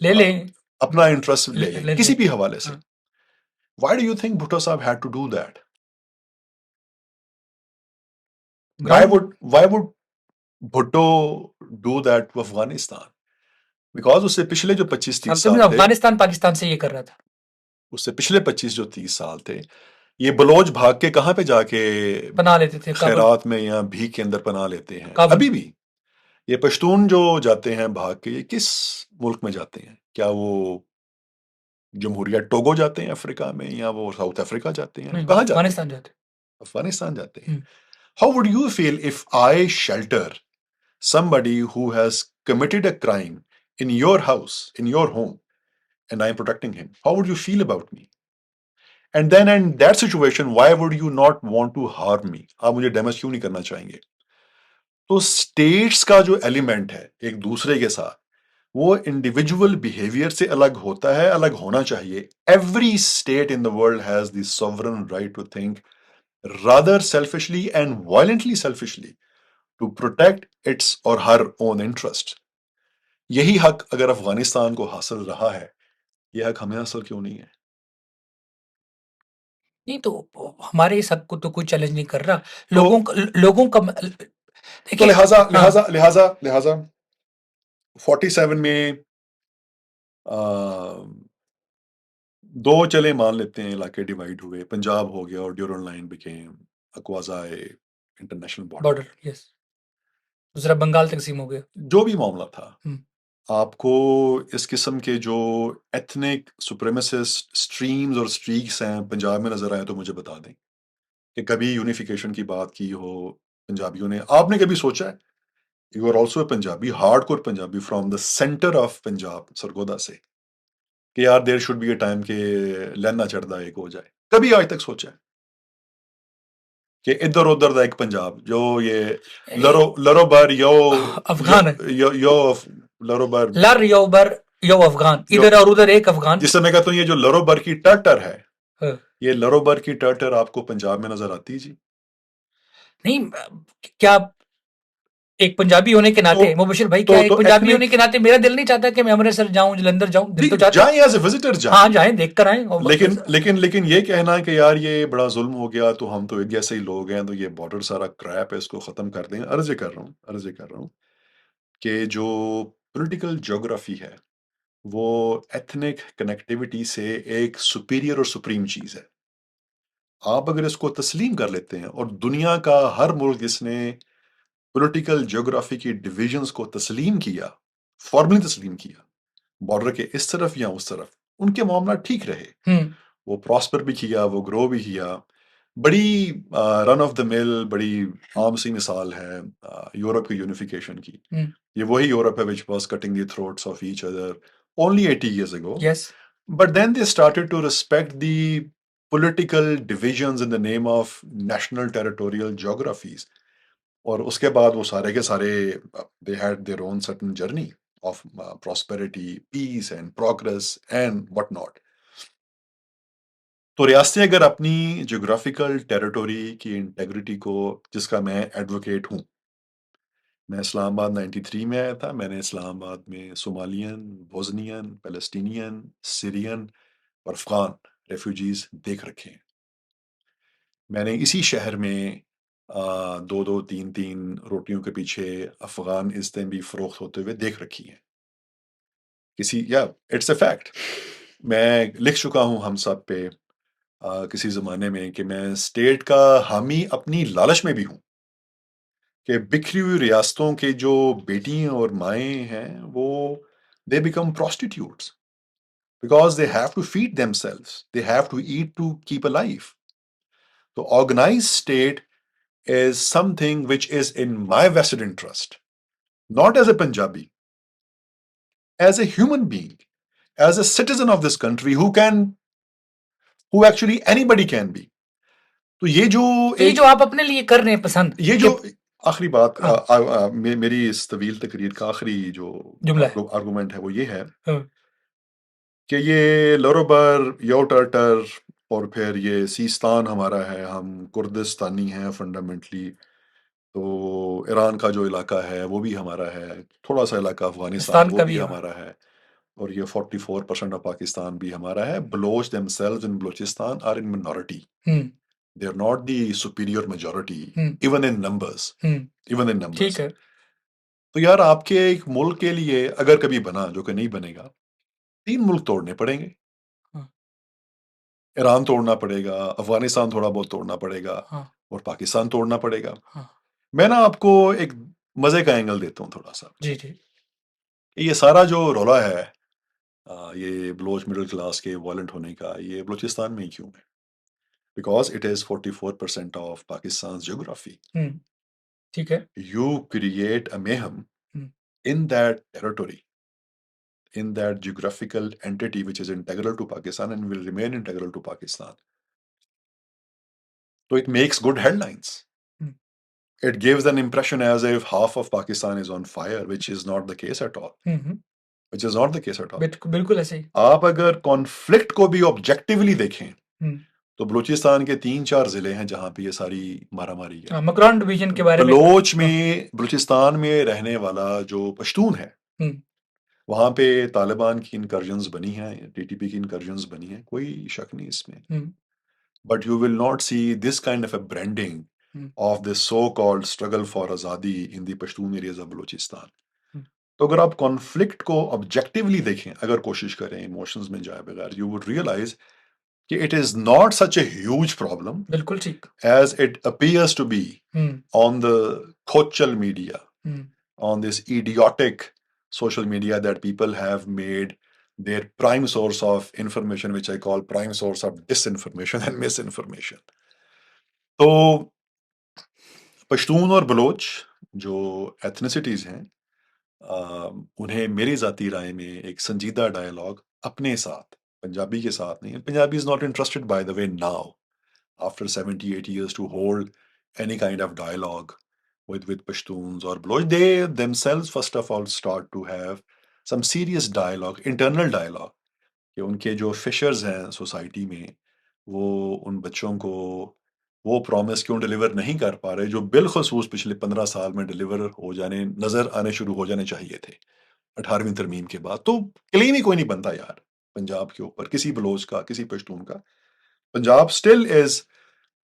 لے لیں، اپنا انٹرسٹ لے لیں کسی بھی حوالے سے. Why do you think Bhutto Sahab had to do that? Why would Bhutto do that to Afghanistan? Because اس سے پچھلے جو 25-30 سال تھے، افغانستان پاکستان سے یہ کر رہا تھا، اس سے پچھلے 25-30 سال تھے، یہ بلوچ بھاگ کے کہاں پہ جا کے پناہ لیتے تھے، خیرات میں یا بھیک کے اندر پناہ لیتے ہیں ابھی بھی. یہ پشتون جو جاتے ہیں بھاگ کے، یہ کس ملک میں جاتے ہیں؟ کیا وہ جمہوریہ ٹوگو جاتے ہیں افریقہ میں، یا وہ ساؤتھ افریقہ جاتے ہیں؟ کہاں جاتے ہیں؟ افغانستان جاتے ہیں. How would you feel if I shelter somebody who has committed a crime in your house, in your home, and I am protecting him? How would you feel about me? And then in that situation, why would you not want to harm me? آپ مجھے damage کیوں نہیں کرنا چاہیں گے؟ تو status کا جو ایلیمنٹ ہے ایک دوسرے کے ساتھ، وہ انڈیویجول بیہیویئر سے الگ ہوتا ہے، الگ ہونا چاہیے. Every state in the world has the sovereign right to think rather selfishly and violently selfishly to protect its or her own interest. یہی حق اگر افغانستان کو حاصل رہا ہے، یہ حق ہمیں حاصل کیوں نہیں ہے؟ نہیں تو ہمارے اس حق کو تو کوئی چیلنج نہیں کر رہا، لوگوں کا تو لہٰذا 47 میں دو چلے مان لیتے ہیں، علاقے ڈیوائیڈ ہوئے، پنجاب ہو گیا اور Durand line became a quasi international border, دوسرا بنگال تقسیم ہو گیا. جو بھی معاملہ تھا، آپ کو اس قسم کے جو ایتھنک سپریمیسسٹ اسٹریمز اور اسٹریکس ہیں پنجاب میں نظر آئے تو مجھے بتا دیں کہ کبھی یونیفیکیشن کی بات کی ہو پنجابیوں نے. آپ نے کبھی سوچا ہے، you are also a Punjabi, hard core Punjabi from the centre of Punjab, Sargodha سے، کہ یار there should be a time کہ لینا چڑھتا ایک ہو جائے؟ کبھی آج تک سوچا ہے کہ ادھر ادھر دا ایک پنجاب جو یہ لرو بر یو افغان یو لرو بر لر یو بر یو افغان، ادھر اور ادھر ایک افغان. جس سے میں کہتا ہوں یہ جو لرو بر کی ٹرٹر ہے، یہ لرو بر کی ٹرٹر آپ کو پنجاب میں نظر آتی؟ جی نہیں. کیا ایک پنجابی ہونے کے ناطے مبشر بھائی، کیا ایک پنجابی ہونے کے ناطے میرا دل نہیں چاہتا کہ میں امرتسر جاؤں، جلندھر جاؤں؟ دل تو چاہتا جائیں ایز اے وزٹر جائیں، ہاں جائیں، دیکھ کر آئیں. لیکن یہ کہنا کہ یار یہ بڑا ظلم ہو گیا تو ہم تو ایک جیسے ہی لوگ ہیں تو یہ بارڈر سارا کریپ ہے، اس کو ختم کر دیں. عرض کر رہا ہوں کہ جو پولیٹیکل جیوگرافی ہے وہ ایتھنک کنیکٹیوٹی سے ایک سپیریئر اور سپریم چیز ہے. آپ اگر اس کو تسلیم کر لیتے ہیں، اور دنیا کا ہر ملک جس نے پولیٹیکل جیوگرافی کی ڈویژنز کو تسلیم کیا، فارملی تسلیم کیا، بارڈر کے اس طرف یا اس طرف، ان کے معاملات ٹھیک رہے، وہ پراسپر بھی کیا، وہ گرو بھی کیا. بڑی رن آف دا مل، بڑی عام سی مثال ہے یورپ کی یونیفیکیشن کی. یہ وہی یورپ ہے which was cutting the throats of each other only 80 years ago. Yes. But then they started to respect the political divisions in the name of national territorial geographies. اور اس کے بعد وہ سارے کے سارے they had their own certain journey of prosperity, peace and progress and what not. تو ریاستیں اگر اپنی جغرافیکل ٹیریٹوری کی انٹیگریٹی کو، جس کا میں ایڈوکیٹ ہوں، میں اسلام آباد 93 میں آیا تھا، میں نے اسلام آباد میں صومالین، بوزنین، پیلسٹینین، سیرین اور افغان ریفیوجیز دیکھ رکھے ہیں. میں نے اسی شہر میں دو دو تین تین روٹیوں کے پیچھے افغان عزتیں بھی فروخت ہوتے ہوئے دیکھ رکھی ہیں. It's a fact. میں لکھ چکا ہوں ہم سب پہ کسی زمانے میں کہ میں اسٹیٹ کا حامی اپنی لالچ میں بھی ہوں کہ بکھری ہوئی ریاستوں کے جو بیٹی اور مائیں ہیں وہ they became prostitutes because they have to feed themselves, they have to eat to keep a life. تو organise state is something which is in my vested interest, not as a Punjabi, as a human being, as a citizen of this country who actually anybody can be. تو یہ جو آپ اپنے لیے کر رہے ہیں پسند، یہ جو آخری بات میری اس طویل تقریر کا آخری جو آرگومنٹ ہے وہ یہ ہے کہ یہ لوروبر یوٹرٹر اور پھر یہ سیستان ہمارا ہے، ہم کردستانی ہیں فنڈامنٹلی، تو ایران کا جو علاقہ ہے وہ بھی ہمارا ہے، تھوڑا سا علاقہ افغانستان وہ بھی ہمارا ہے، اور یہ 44% آف پاکستان بھی ہمارا ہے. Baloch themselves in Balochistan are in minority. They are not the superior majority, even in numbers. ٹھیک ہے. تو یار آپ کے ایک ملک کے لیے اگر کبھی بنا، جو کہ نہیں بنے گا، 3 ملک توڑنے پڑیں گے. ایران توڑنا پڑے گا، افغانستان تھوڑا بہت توڑنا پڑے گا، اور پاکستان توڑنا پڑے گا. میں نا آپ کو ایک مزے کا اینگل دیتا ہوں تھوڑا سا. جی یہ سارا جو رولا ہے یہ بلوچ مڈل کلاس کے وائلنٹ ہونے کا، یہ بلوچستان میں ہی کیوں ہے؟ Because it is 44% of Pakistan geography. ٹھیک ہے. You create a mayhem in that territory, in that geographical entity which is integral to Pakistan and will remain integral to Pakistan. So it makes good headlines. It gives an impression as if half of Pakistan is on fire, which is not the case at all. Which is not the case at all. بالکل ایسے ہی. آپ اگر conflict کو بھی objectively دیکھیں تو بلوچستان کے 3-4 ضلع ہیں جہاں پہ یہ ساری مارا ماری ہے. مکران ڈویژن کے بارے میں بلوچستان میں رہنے والا جو پشتون ہے، وہاں پہ طالبان کی انکرجنز بنی ہیں، ٹی ٹی پی کی انکرجنز بنی ہیں، کوئی شک نہیں اس میں. But you will not see this kind of a branding of this so called struggle for آزادی in the Pashtun areas of Balochistan. تو اگر آپ کانفلکٹ کو آبجیکٹیولی دیکھیں، اگر کوشش کریں ایموشنز میں جائے بغیر، یو وڈ ریئلائز کہ it is not such a huge problem بالکل ٹھیک as it appears to be on the کھوچل media, on this idiotic social media that people have made their prime source of information, which I call prime source of disinformation and misinformation. تو پشتون اور بلوچ جو ethnicities ہیں، انہیں میری ذاتی رائے میں ایک سنجیدہ ڈائلاگ اپنے ساتھ، پنجابی کے ساتھ نہیں. Punjabi is not interested by the way now after 78 years to hold any kind of dialogue with Pashtuns or Baloch. They themselves first of all start to have some serious dialogue, internal dialogue, کہ ان کے جو فشرز ہیں society میں، وہ ان بچوں کو وہ promise کیوں ڈیلیور نہیں کر پا رہے جو بالخصوص پچھلے 15 سال میں ڈیلیور ہو جانے، نظر آنے شروع ہو جانے چاہیے تھے 18ویں ترمیم کے بعد. تو کلیم ہی کوئی نہیں بنتا یار پنجاب کے اوپر، کسی بلوچ کا، کسی پشتون کا. Punjab still is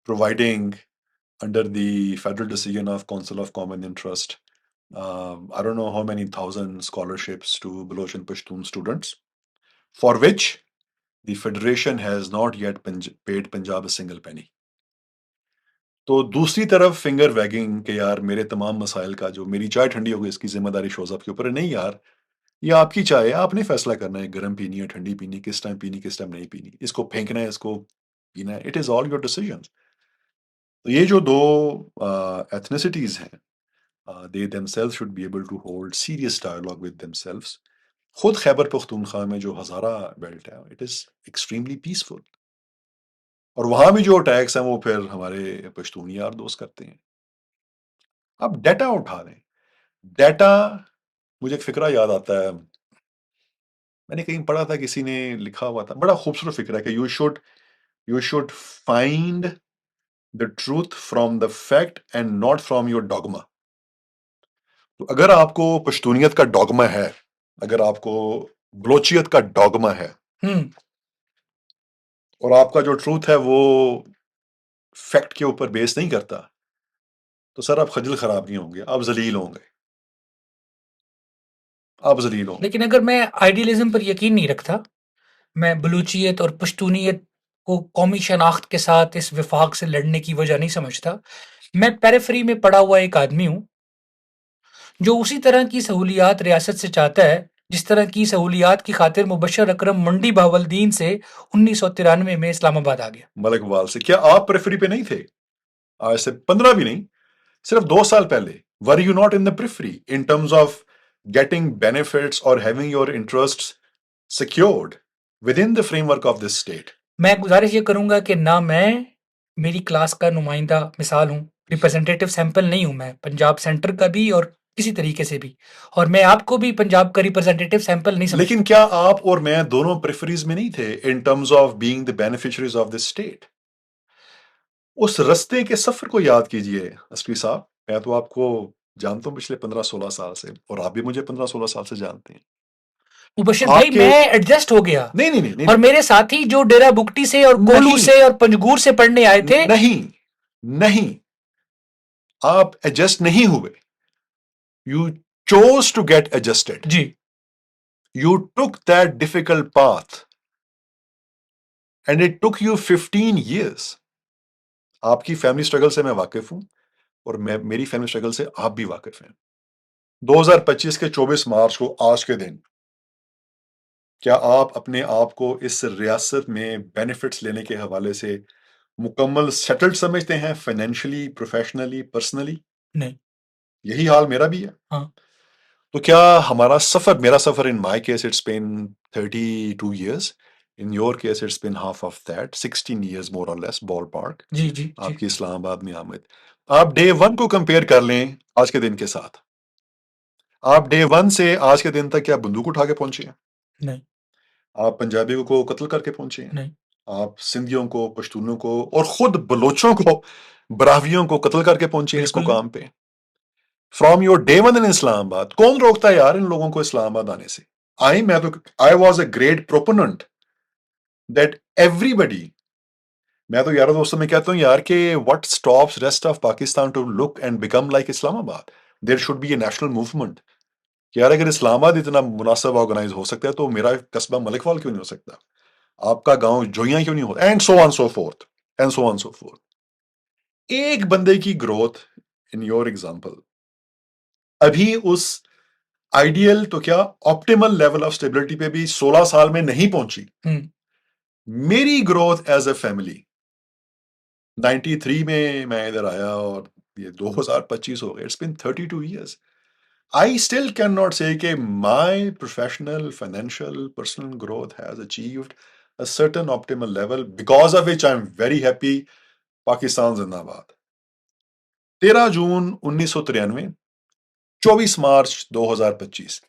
providing under the federal decision of Council of Common Interest, I don't know how many thousand scholarships to Baloch and Pashtun students, for which the federation has not yet paid Punjab a single penny. تو دوسری طرف finger wagging کہ یار میرے تمام مسائل کا جو میری چائے ٹھنڈی ہو گئی اس کی ذمہ داری شوزاب کے اوپر ہے. نہیں یار، یہ آپ کی چائے ہے، آپ نے فیصلہ کرنا ہے گرم پینی ہے، ٹھنڈی پینی، کس ٹائم پینی، کس ٹائم نہیں پینی، اس کو پھینکنا ہے، اس کو پینا ہے. It is all your decision. تو یہ جو دو ایتھنیسٹیز ہیں، they themselves should be able to hold serious dialogue with themselves. خود خیبر پختونخوا میں جو ہزارہ بیلٹ ہے، it is extremely peaceful. اور وہاں بھی جو ٹیکس ہیں وہ پھر ہمارے پشتون یار دوست کرتے ہیں. آپ ڈیٹا اٹھا لیں. ڈیٹا، مجھے ایک فکرہ یاد آتا ہے، میں نے کہیں پڑھا تھا، کسی نے لکھا ہوا تھا، بڑا خوبصورت فکرہ ہے کہ you should find the truth from the fact and not from your dogma. تو اگر آپ کو پشتونیت کا ڈوگما ہے، اگر آپ کو بلوچیت کا ڈوگما ہے، اور آپ کا جو ٹروتھ ہے وہ فیکٹ کے اوپر بیس نہیں کرتا، تو سر آپ خجل خراب نہیں ہوں گے، آپ ذلیل ہوں گے، آپ ذلیل ہوں گے. لیکن اگر میں آئیڈیلزم پر یقین نہیں رکھتا، میں بلوچیت اور پشتونیت کو قومی شناخت کے ساتھ اس وفاق سے لڑنے کی وجہ نہیں سمجھتا. میں پیریفری میں پڑا ہوا ایک آدمی ہوں جو اسی طرح کی سہولیات ریاست سے چاہتا ہے جس طرح کی سہولیات کی خاطر مبشر اکرم منڈی بہاولدین سے 1993 میں اسلام آباد آ گیا. ملک وال سے کیا آپ پریفری پہ نہیں تھے؟ آج سے 15 بھی نہیں، صرف 2 سال پہلے. Were you not in the periphery in terms of getting benefits اور having your interest secured within the framework of this state? میں گزارش یہ کروں گا کہ نہ میں میری کلاس کا نمائندہ مثال ہوں، ریپرزینٹیٹیو سیمپل نہیں ہوں، میں پنجاب سینٹر کا بھی اور کسی طریقے سے بھی، اور میں آپ کو بھی پنجاب کا ریپرزینٹیٹیو سیمپل نہیں سمجھتا. لیکن کیا آپ اور میں دونوں پریفریز میں نہیں تھے in terms of being the beneficiaries of this state? اس رستے کے سفر کو یاد کیجئے اسپی صاحب. میں تو آپ کو جانتا ہوں پچھلے 15-16 سال سے، اور آپ بھی مجھے 15-16 سال سے جانتے ہیں. مبشر آپ بھائی کے میں ایڈجسٹ ہو گیا، نہیں نہیں نہیں اور میرے ساتھی جو ڈیرا بگٹی سے اور کولو نہیں سے اور پنجگور سے پڑھنے آئے تھے، نہیں آپ ایڈجسٹ نہیں ہوئے. You chose to get adjusted. جی you took that difficult path and it took you 15 years. آپ کی فیملی اسٹرگل سے میں واقف ہوں، اور میری فیملی اسٹرگل سے آپ بھی واقف ہیں. 2025 کے 24 مارچ کو، آج کے دن، کیا آپ اپنے آپ کو اس ریاست میں بینیفٹس لینے کے حوالے سے مکمل سیٹلڈ سمجھتے ہیں، فائنینشلی، پروفیشنلی، پرسنلی؟ نہیں. یہی حال میرا بھی ہے. ہاں. تو کیا ہمارا سفر، میرا سفر، in my case it's been 32 years, in your case it's been half of that, 16 years more or less, ballpark. جی جی جی. آپ کی اسلام آباد میں آمد. آپ ڈے 1 کو کمپیئر کر لیں آج کے دن کے ساتھ. آپ ڈے 1 سے آج کے دن تک کیا بندوق اٹھا کے پہنچے ہیں؟ نہیں. آپ پنجابیوں کو قتل کر کے پہنچے ہیں؟ نہیں. آپ سندھیوں کو، پشتونوں کو، اور خود بلوچوں کو، براہویوں کو قتل کر کے پہنچے ہیں اس بالکل. مقام پہ. فرام یور ڈے 1 ان اسلام آباد. کون روکتا ہے یار ان لوگوں کو اسلام آباد آنے سے؟ I was a great proponent that everybody. میں تو یاروں دوستوں میں کہتا ہوں یار کہ what stops rest of Pakistan to look and become like Islam Abad? There should be a national movement. کہ یار اگر اسلام آباد اتنا مناسب آرگنائز ہو سکتا ہے تو میرا قصبہ ملک وال کیوں نہیں ہو سکتا؟ آپ کا گاؤں جوئیاں کیوں نہیں ہوتا؟ And so on so fourth and so on so fourth. ایک بندے کی گروتھ ان یور ایگزامپل ابھی اس آئیڈیل تو کیا آپٹیمل لیول آف اسٹیبلٹی پہ بھی 16 سال میں نہیں پہنچی. میری گروتھ ایز اے فیملی 93 میں ادھر آیا، اور یہ 2025 ہو گئے. It's been 32 years. I still cannot say کہ my professional, financial, personal growth has achieved a certain optimal level because of which I'm very happy. Pakistan زندہ باد. 13 جون 1993، 24 March 2025.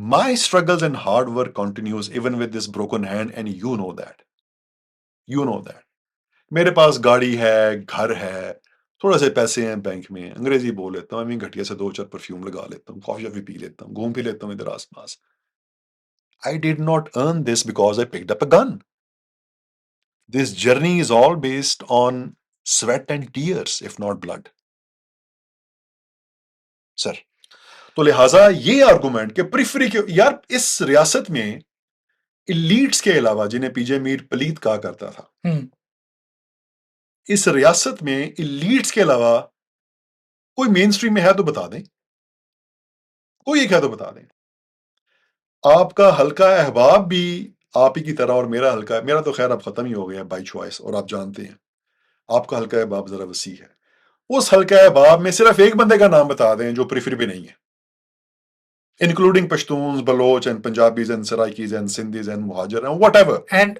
My struggles and hard work continues even with this broken hand, and you know that. You know that. میرے پاس گاڑی ہے، گھر ہے، تھوڑے سے پیسے ہیں بینک میں، انگریزی بول لیتا ہوں، میں گھٹیا سے 2-4 پرفیوم لگا لیتا ہوں، کافی شافی پی لیتا ہوں، گھوم پی لیتا ہوں ادھر آس پاس. I did not earn this because I picked up a gun. This journey is all based on sweat and tears, if not blood. سر تو لہٰذا یہ آرگومنٹ کہ پریفری کے، یار اس ریاست میں ایلیٹس کے علاوہ، جنہیں پی جے میر پلیت کہا کرتا تھا، اس ریاست میں ایلیٹس کے علاوہ کوئی مین سٹریم میں ہے تو بتا دیں، کوئی ایک ہے تو بتا دیں. آپ کا حلقہ احباب بھی آپ ہی کی طرح، اور میرا حلقہ، میرا تو خیر اب ختم ہی ہو گیا بائی چوائس، اور آپ جانتے ہیں آپ کا حلقہ احباب ذرا وسیع ہے. اس حلقہ احباب میں صرف ایک بندے کا نام بتا دیں جو پریفری پہ نہیں ہے. including Pashtuns, Baloch and Punjabis and Saraikis and Sindhis and Muhajir and whatever. And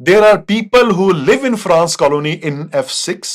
There are people who live in France colony in F6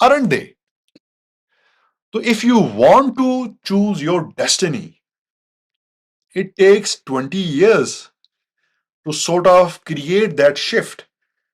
aren't they? So if you want to choose your destiny, it takes 20 years to sort of create that shift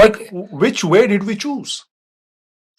But which way did we choose?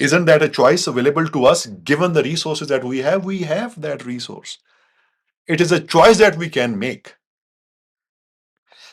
Isn't that a choice available to us given the resources that we have? We have that resource. It is a choice that we can make.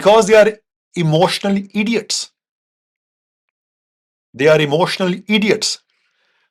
because they are emotional idiots. They are emotional idiots.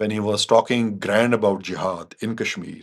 when he was talking grand about jihad in Kashmir.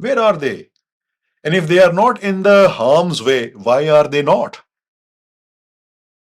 Where are they? And if they are not in the harm's way, why are they not?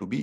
to be?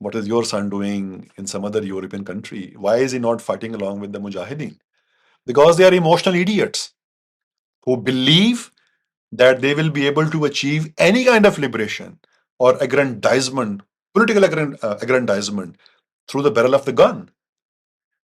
What is your son doing in some other European country? Why is he not fighting along with the Mujahideen? Because they are emotional idiots who believe that they will be able to achieve any kind of liberation or aggrandizement, political aggrandizement through the barrel of the gun.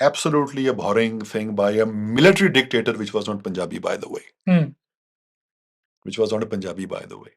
Absolutely abhorring thing by a military dictator which was not Punjabi by the way. Which was not a Punjabi by the way.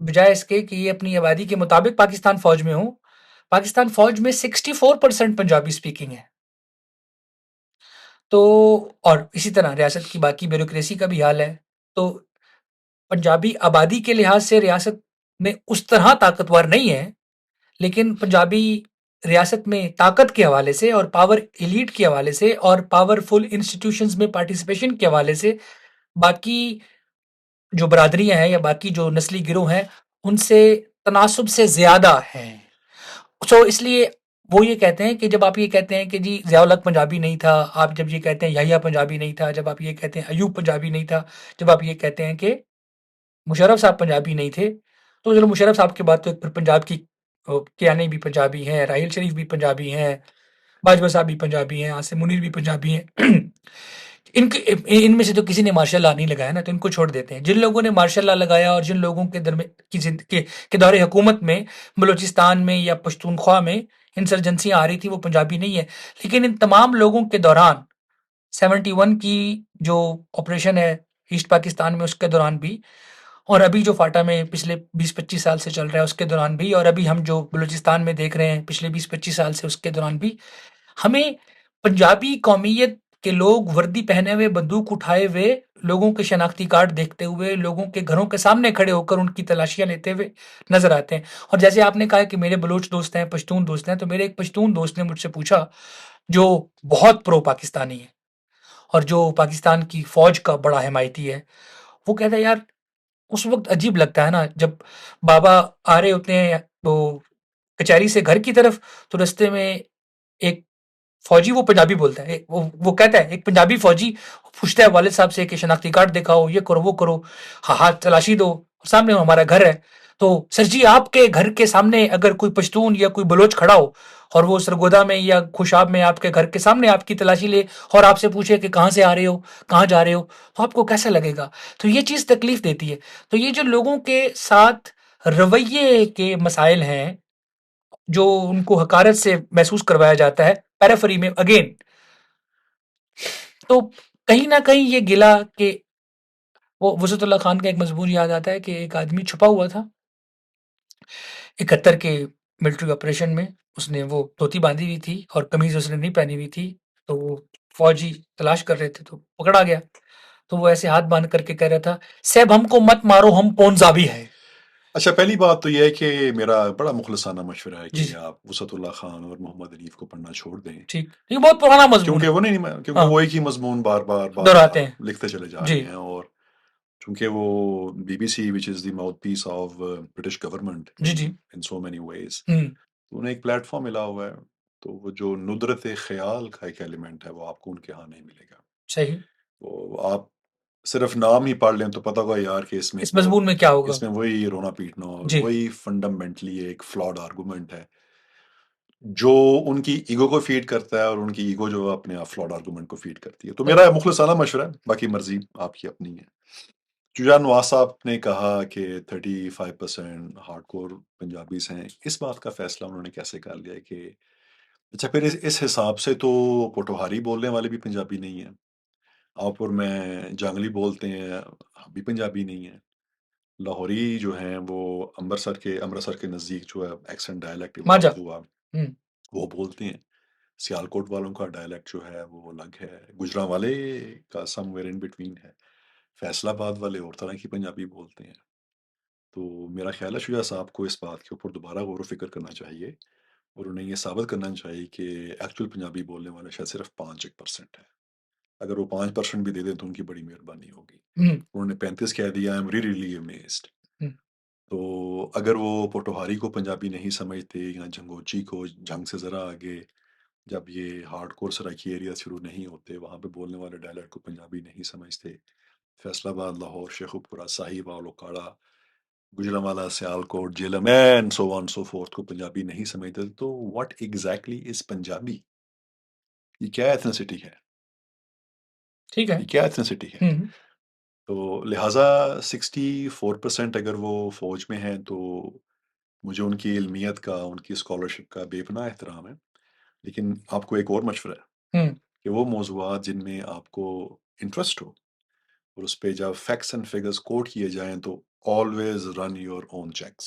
بجائے اس کے کہ یہ اپنی آبادی کے مطابق پاکستان فوج میں ہوں، پاکستان فوج میں 64% پنجابی اسپیکنگ ہے. تو اور اسی طرح ریاست کی باقی بیوروکریسی کا بھی حال ہے. تو پنجابی آبادی کے لحاظ سے ریاست میں اس طرح طاقتور نہیں ہے، لیکن پنجابی ریاست میں طاقت کے حوالے سے اور پاور ایلیٹ کے حوالے سے اور پاورفل انسٹیٹیوشنز میں پارٹیسپیشن کے حوالے سے باقی جو برادریاں ہیں یا باقی جو نسلی گروہ ہیں ان سے تناسب سے زیادہ ہیں. اس لیے وہ یہ کہتے ہیں کہ جب آپ یہ کہتے ہیں کہ جی ضیاء الحق پنجابی نہیں تھا، آپ جب یہ کہتے ہیں یحییٰ پنجابی نہیں تھا، جب آپ یہ کہتے ہیں ایوب پنجابی نہیں تھا، جب آپ یہ کہتے ہیں کہ مشرف صاحب پنجابی نہیں تھے، تو چلو مشرف صاحب کے بعد تو پھر پنجاب کی کیانی بھی پنجابی ہیں، راحیل شریف بھی پنجابی ہیں، باجوہ صاحب بھی پنجابی ہیں، عاصم منیر بھی پنجابی ہیں. ان میں سے تو کسی نے ماشاء اللہ نہیں لگایا نا، تو ان کو چھوڑ دیتے ہیں. جن لوگوں نے ماشاء اللہ لگایا اور جن لوگوں کے درمیان کے دور حکومت میں بلوچستان میں یا پشتونخوا میں انسرجنسیاں آ رہی تھی وہ پنجابی نہیں ہے. لیکن ان تمام لوگوں کے دوران 71 کی جو آپریشن ہے ایسٹ پاکستان میں اس کے دوران بھی، اور ابھی جو فاٹا میں پچھلے 20-25 سال سے چل رہا ہے اس کے دوران بھی، اور ابھی ہم جو بلوچستان میں دیکھ رہے ہیں پچھلے 20-25 سال سے اس کے دوران بھی، ہمیں پنجابی قومیت کے لوگ وردی پہنے ہوئے بندوق اٹھائے ہوئے لوگوں کے شناختی کارڈ دیکھتے ہوئے لوگوں کے گھروں کے سامنے کھڑے ہو کر ان کی تلاشیاں لیتے ہوئے نظر آتے ہیں. اور جیسے آپ نے کہا کہ میرے بلوچ دوست ہیں، پشتون دوست ہیں، تو میرے ایک پشتون دوست نے مجھ سے پوچھا جو بہت پرو پاکستانی ہے اور جو پاکستان کی فوج کا بڑا حمایتی ہے، وہ کہتا ہے یار اس وقت عجیب لگتا ہے نا جب بابا آ رہے ہوتے ہیں تو کچہری سے گھر کی طرف، تو رستے میں ایک فوجی، وہ پنجابی بولتا ہے، وہ کہتا ہے ایک پنجابی فوجی پوچھتا ہے والد صاحب سے کہ شناختی کارڈ دکھاؤ، یہ کرو وہ کرو، ہاتھ تلاشی دو، سامنے ہمارا گھر ہے. تو سر جی آپ کے گھر کے سامنے اگر کوئی پشتون یا کوئی بلوچ کھڑا ہو اور وہ سرگودا میں یا خوشاب میں آپ کے گھر کے سامنے آپ کی تلاشی لے اور آپ سے پوچھے کہ کہاں سے آ رہے ہو، کہاں جا رہے ہو، تو آپ کو کیسا لگے گا؟ تو یہ چیز تکلیف دیتی ہے. تو یہ جو لوگوں کے ساتھ رویے کے مسائل ہیں جو ان کو حقارت سے محسوس کروایا جاتا ہے پیرافری میں اگین، تو کہیں نہ کہیں یہ گلا کہ وہ وسعت اللہ خان کا ایک مضمون یاد آتا ہے کہ ایک آدمی چھپا ہوا تھا 71 کے ملٹری آپریشن میں، اس نے وہ دھوتی باندھی ہوئی تھی اور قمیض اس نے نہیں پہنی ہوئی تھی، تو وہ فوجی تلاش کر رہے تھے تو پکڑا گیا. تو وہ ایسے ہاتھ باندھ کر کے کہہ رہا تھا سیب ہم کو مت مارو ہم پونزابی ہے. اچھا، پہلی بات تو یہ ہے کہ میرا بڑا مخلصانہ مشورہ ہے جی کہ جی آپ وسعت اللہ خان اور محمد علیف کو پڑھنا چھوڑ دیں، ٹھیک، یہ بہت پرانا مضمون کیونکہ ہے. وہ نہیں کیونکہ ہاں وہ ایک ہی مضمون بار بار بار دہراتے بار ہیں. لکھتے چلے جا جی رہے ہیں. اور چونکہ وہ B B C which is the mouthpiece of British government جی جی ان سو مینی ویز، ہوں تو انہیں ایک پلیٹ فارم ملا ہوا ہے. تو وہ جو ندرت خیال کا ایک ایلیمنٹ ہے وہ آپ کو ان کے ہاں نہیں ملے گا. صحیح. وہ آپ صرف نام ہی پڑھ لیں تو پتہ ہوگا یار کہ اس میں اس تو مضمون میں کیا ہوگا؟ اس میں وہی رونا پیٹنا اور جی وہی فنڈامنٹلی ایک فلاڈ آرگومنٹ ہے جو ان کی ایگو کو فیڈ کرتا ہے اور ان کی ایگو جو اپنے آپ فلاڈ آرگومنٹ کو فیڈ کرتی ہے. تو میرا مخلصانہ مشورہ ہے، باقی مرضی آپ کی اپنی ہے. شجاع نواز صاحب نے کہا کہ 35% ہارڈ کور پنجابیز ہیں، اس بات کا فیصلہ انہوں نے کیسے کر لیا کہ اچھا پھر اس حساب سے تو پوٹوہاری بولنے والے بھی پنجابی نہیں ہیں، آپور میں جانگلی بولتے ہیں ہم بھی پنجابی نہیں ہیں، لاہوری جو ہیں وہ امرتسر کے نزدیک جو ہے ایکسنٹ ڈائلیکٹ ماجا. ایوالو ہوا ہوں وہ بولتے ہیں. سیالکوٹ والوں کا ڈائلیکٹ جو ہے وہ الگ ہے، گجرانوالے کا سم ویئر ان بٹوین ہے، فیصل آباد والے اور طرح کی پنجابی بولتے ہیں. تو میرا خیال ہے شجاع صاحب کو اس بات کے اوپر دوبارہ غور و فکر کرنا چاہیے اور انہیں یہ ثابت کرنا چاہیے کہ ایکچوئل پنجابی بولنے والے شاید صرف 5% ہے. اگر وہ 5% بھی دے دیں تو ان کی بڑی مہربانی ہوگی. ہوں انہوں نے 35 کہہ دیا، آئی ایم ریئلی امیزڈ. ہوں. تو اگر وہ پوٹوہاری کو پنجابی نہیں سمجھتے یا جھنگوچی کو جنگ سے ذرا آگے جب یہ ہارڈ کور سرائکی ایریا شروع نہیں ہوتے وہاں پہ بولنے والے ڈائلیکٹ کو پنجابی نہیں سمجھتے، Faisalabad, Lahore, Sheikhupura, Sahiwal, Okara, Gujranwala, Sialkot, Jhelum and so on so forth کو پنجابی نہیں سمجھتے، تو واٹ ایگزیکٹلی از پنجابی؟ یہ کیا ایتھنسٹی ہے؟ ٹھیک ہے. یہ کیا ایتھنسٹی ہے؟ ہوں تو لہٰذا 64% اگر وہ فوج میں ہیں تو مجھے ان کی علمیت کا، ان کی اسکالرشپ کا بے پناہ احترام ہے. لیکن آپ کو ایک اور مشورہ ہے ہوں کہ وہ موضوعات جن میں آپ کو انٹرسٹ ہو اور اس پہ جب فیکٹس اینڈ فگرز کوٹ کیے جائیں تو always run your own checks.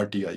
RTI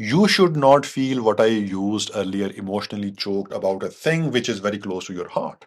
you should not feel what I used earlier, emotionally choked about a thing which is very close to your heart.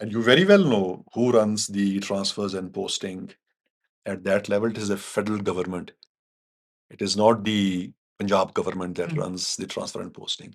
and you very well know who runs the transfers and posting at that level. It is the federal government. It is not the Punjab government that runs the transfer and posting.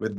with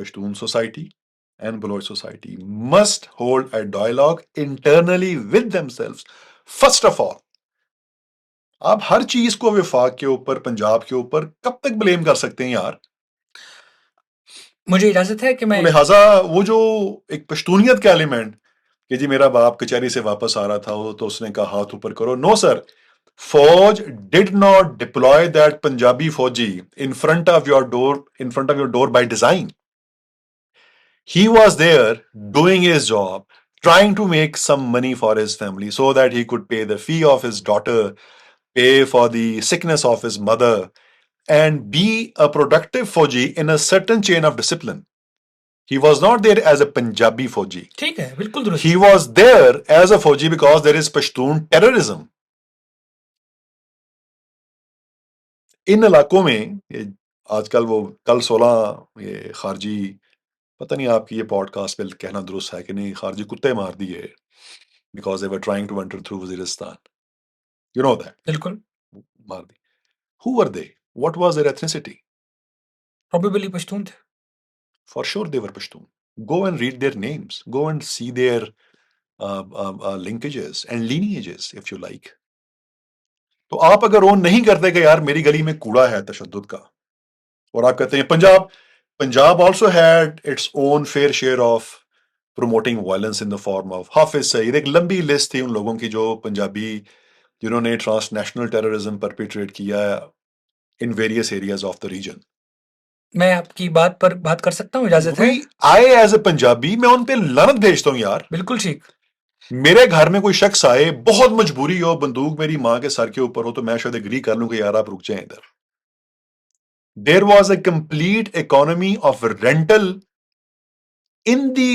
Pashtun society and Baloch society must hold a dialogue internally with themselves first of all آپ ہر چیز کو وفاق کے اوپر پنجاب کے اوپر کب تک بلیم کر سکتے ہیں یار؟ مجھے اجازت ہے کہ میں لہٰذا وہ جو ایک پشتونیت کا ایلیمنٹ کہ جی میرا باپ کچہری سے واپس آ رہا تھا تو اس نے کہا ہاتھ اوپر کرو، نو سر، فوج did not deploy that Punjabi فوجی in front of your door by design. He was there doing his job, trying to make some money for his family so that he could pay the fee of his daughter, pay for the sickness of his mother, and be a productive Fauji in a certain chain of discipline. He was not there as a Punjabi Fauji. ٹھیک ہے، بالکل درست. He was there as a Fauji because there is Pashtun terrorism. ان علاقوں میں آج کل وہ کل 16 یہ خارجی، پتہ نہیں آپ کی یہ پوڈ کاسٹ پہ کہنا درست ہے کہ نہیں، خارجی کتے مار دیے because they were trying to enter through Waziristan. You know that. بالکل. مار دی. Who were they? What was their ethnicity? Probably Pashtun تھے. For sure they were Pashtun. Go and read their names. Go and see their linkages and lineages if you like. تو آپ اگر اون نہیں کرتے کہ یار میری گلی میں کوڑا ہے تشدد کا، اور آپ کہتے ہیں Punjab also had its own fair share of promoting violence in the form of Hafiz Saeed, ایک لمبی لسٹ تھی ان لوگوں کی جو پنجابی جنہوں نے ٹرانس نیشنل ٹیررزم پرپیٹریٹ کیا in various areas of the region. میں آپ کی بات پر بات کر سکتا ہوں، اجازت ہے؟ آئے ایز اے پنجابی میں ان پہ لعنت بھیجتا ہوں یار. بالکل ٹھیک. میرے گھر میں کوئی شخص آئے، بہت مجبوری ہو، بندوق میری ماں کے سر کے اوپر ہو، تو میں شاید اگری کر لوں کہ یار آپ رک جائیں ادھر. There was a complete economy of rental in the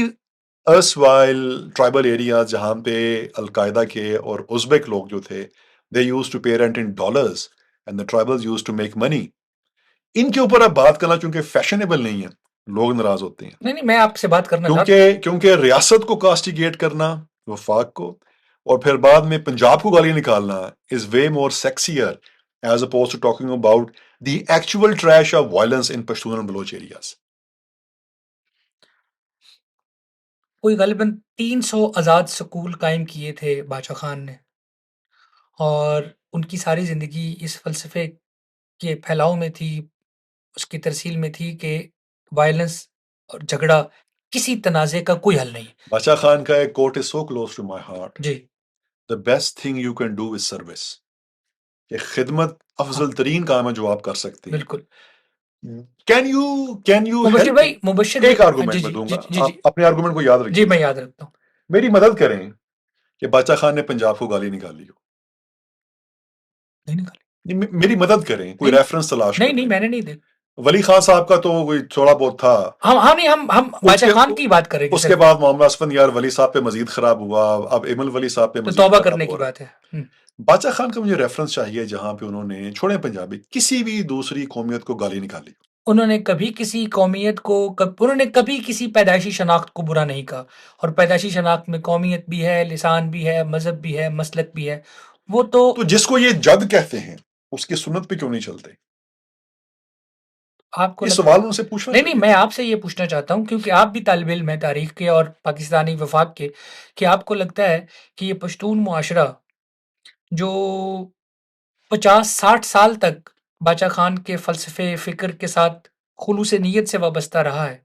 erstwhile tribal areas جہاں پہ القاعدہ کے اور ازبک لوگ جو تھے they used to pay rent in dollars and the tribals used to make money. ان کے اوپر اب بات کرنا چونکہ فیشنیبل نہیں ہے، لوگ ناراض ہوتے ہیں. نہیں میں آپ سے بات کرنا چاہتا ہوں کیونکہ ریاست کو کاسٹیگیٹ کرنا، وفاق کو، اور پھر بعد میں پنجاب کو گالی نکالنا is way more sexier as opposed to talking about the actual trash of violence in Pashtun and Baloch areas. کوئی غالباً 300 آزاد سکول قائم کیے تھے بادشاہ خان نے، اور ان کی ساری زندگی اس فلسفے کے پھیلاؤ میں تھی، اس کی ترسیل میں تھی کہ وائلنس اور جھگڑا کسی تنازع کا کوئی حل نہیں. بادشاہ خان کا ایک quote is so close to my heart, جی. The best thing you can do is service. کہ خدمت افضل ترین کام ہے جو آپ کر سکتے ہیں. بالکل. کین یو مبشر بھائی، مبشر ایک بھائی، آرگومنٹ میں دوں گا، آپ اپنے آرگومنٹ کو یاد رکھیے. جی میں یاد رکھتا ہوں. میری مدد کریں کہ بادشاہ خان نے پنجاب کو گالی نکالی ہو. نہیں نکالی. میری مدد کریں، کوئی ریفرنس تلاش کریں. نہیں میں نے نہیں دیکھا. ولی خان صاحب کا تو کوئی تھوڑا بہت تھا. ہم بادشاہ خان کی بات کریں گے. اس کے بعد محمد اسفندیار ولی صاحب پہ مزید خراب ہوا، اب ایمل ولی صاحب پہ مزید توبہ کرنے کی بات ہے. بادشاہ خان کا مجھے ریفرنس چاہیے جہاں پہ انہوں نے، چھوڑیں پنجابی، کسی بھی دوسری قومیت کو گالی نکالی. انہوں نے کبھی کسی قومیت کو، انہوں نے کبھی کسی پیدائشی شناخت کو برا نہیں کہا، اور پیدائشی شناخت میں قومیت بھی ہے، لسان بھی ہے، مذہب بھی ہے، مسلک بھی ہے. وہ تو جس کو یہ جد کہتے ہیں اس کی سنت پہ کیوں نہیں چلتے؟ آپ کو سوال سے پوچھنا نہیں میں آپ سے یہ پوچھنا چاہتا ہوں، کیونکہ آپ بھی طالب علم ہیں تاریخ کے اور پاکستانی وفاق کے، کہ آپ کو لگتا ہے کہ یہ پشتون معاشرہ جو 50-60 سال تک بادشاہ خان کے فلسفے فکر کے ساتھ خلوص نیت سے وابستہ رہا ہے،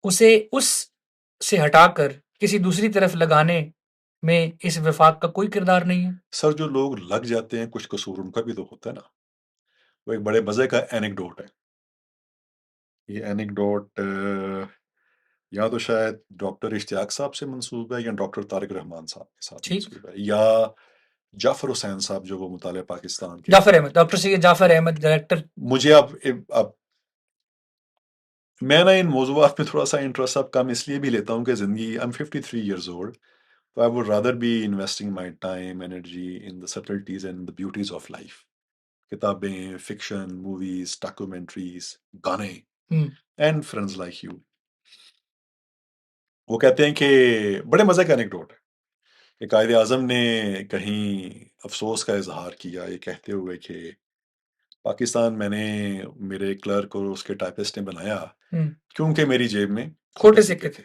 اسے اس سے ہٹا کر کسی دوسری طرف لگانے میں اس وفاق کا کوئی کردار نہیں ہے؟ سر جو لوگ لگ جاتے ہیں کچھ قصور ان کا بھی تو ہوتا ہے نا. وہ ایک بڑے مزے کا اینیکڈوٹ ہے. یہ اینیکڈوٹ یا تو شاید ڈاکٹر اشتیاق صاحب سے منسوب ہے یا ڈاکٹر طارق رحمان صاحب کے ساتھ منسوب ہے، یا جعفر حسین صاحب جو وہ مطالعہ پاکستان کے، جعفر احمد، ڈاکٹر سید جعفر احمد ڈائریکٹر. مجھے اب میں نا ان موضوعات میں تھوڑا سا انٹرسٹ اب کم اس لیے بھی لیتا ہوں کہ زندگی I'm 53 years old, so I would rather be investing my time, energy in the subtleties and the beauties of life. کتابیں، فکشن، موویز، ڈاکومنٹریز، گانے اینڈ فرینڈز لائک یو. وہ کہتے ہیں کہ بڑے مزے کا اینیکڈوٹ ہے کہ قائد اعظم نے کہیں افسوس کا اظہار کیا یہ کہتے ہوئے کہ پاکستان میں نے میرے کلرک اور اس کے ٹائپسٹ نے بنایا کیونکہ میری جیب میں کھوٹے سکے تھے.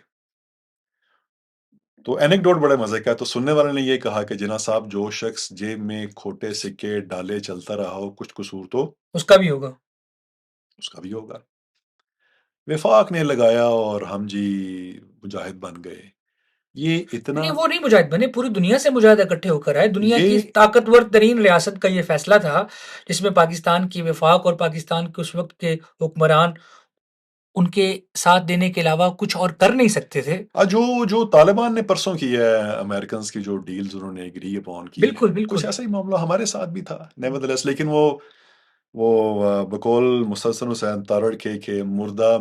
تو اینیکڈوٹ بڑے مزے کا ہے. تو سننے والے نے یہ کہا کہ جناح صاحب جو شخص جیب میں کھوٹے سکے ڈالے چلتا رہا ہو کچھ قصور تو اس کا بھی ہوگا. اس کا بھی ہوگا. وفاق نے لگایا اور ہم جی مجاہد بن گئے. یہ اتنا نہیں وہ نہیں مجاہد بنے، پوری دنیا سے مجاہد اکٹھے ہو کر آئے. دنیا کی یہ طاقتور ترین ریاست کا یہ فیصلہ تھا جس میں پاکستان کی وفاق اور پاکستان کے اس وقت کے حکمران ان کے ساتھ دینے کے علاوہ کچھ اور کر نہیں سکتے تھے. جو طالبان نے پرسوں کی ہے امریکنز کی جو ڈیلز انہوں نے ایگری اپون کی بالکل ہیں بالکل. کچھ ایسا ہی معاملہ ہمارے ساتھ بھی تھا نیورتھلیس. لیکن وہ بقول مسلسل حسین تارڑ کے کہ مردہ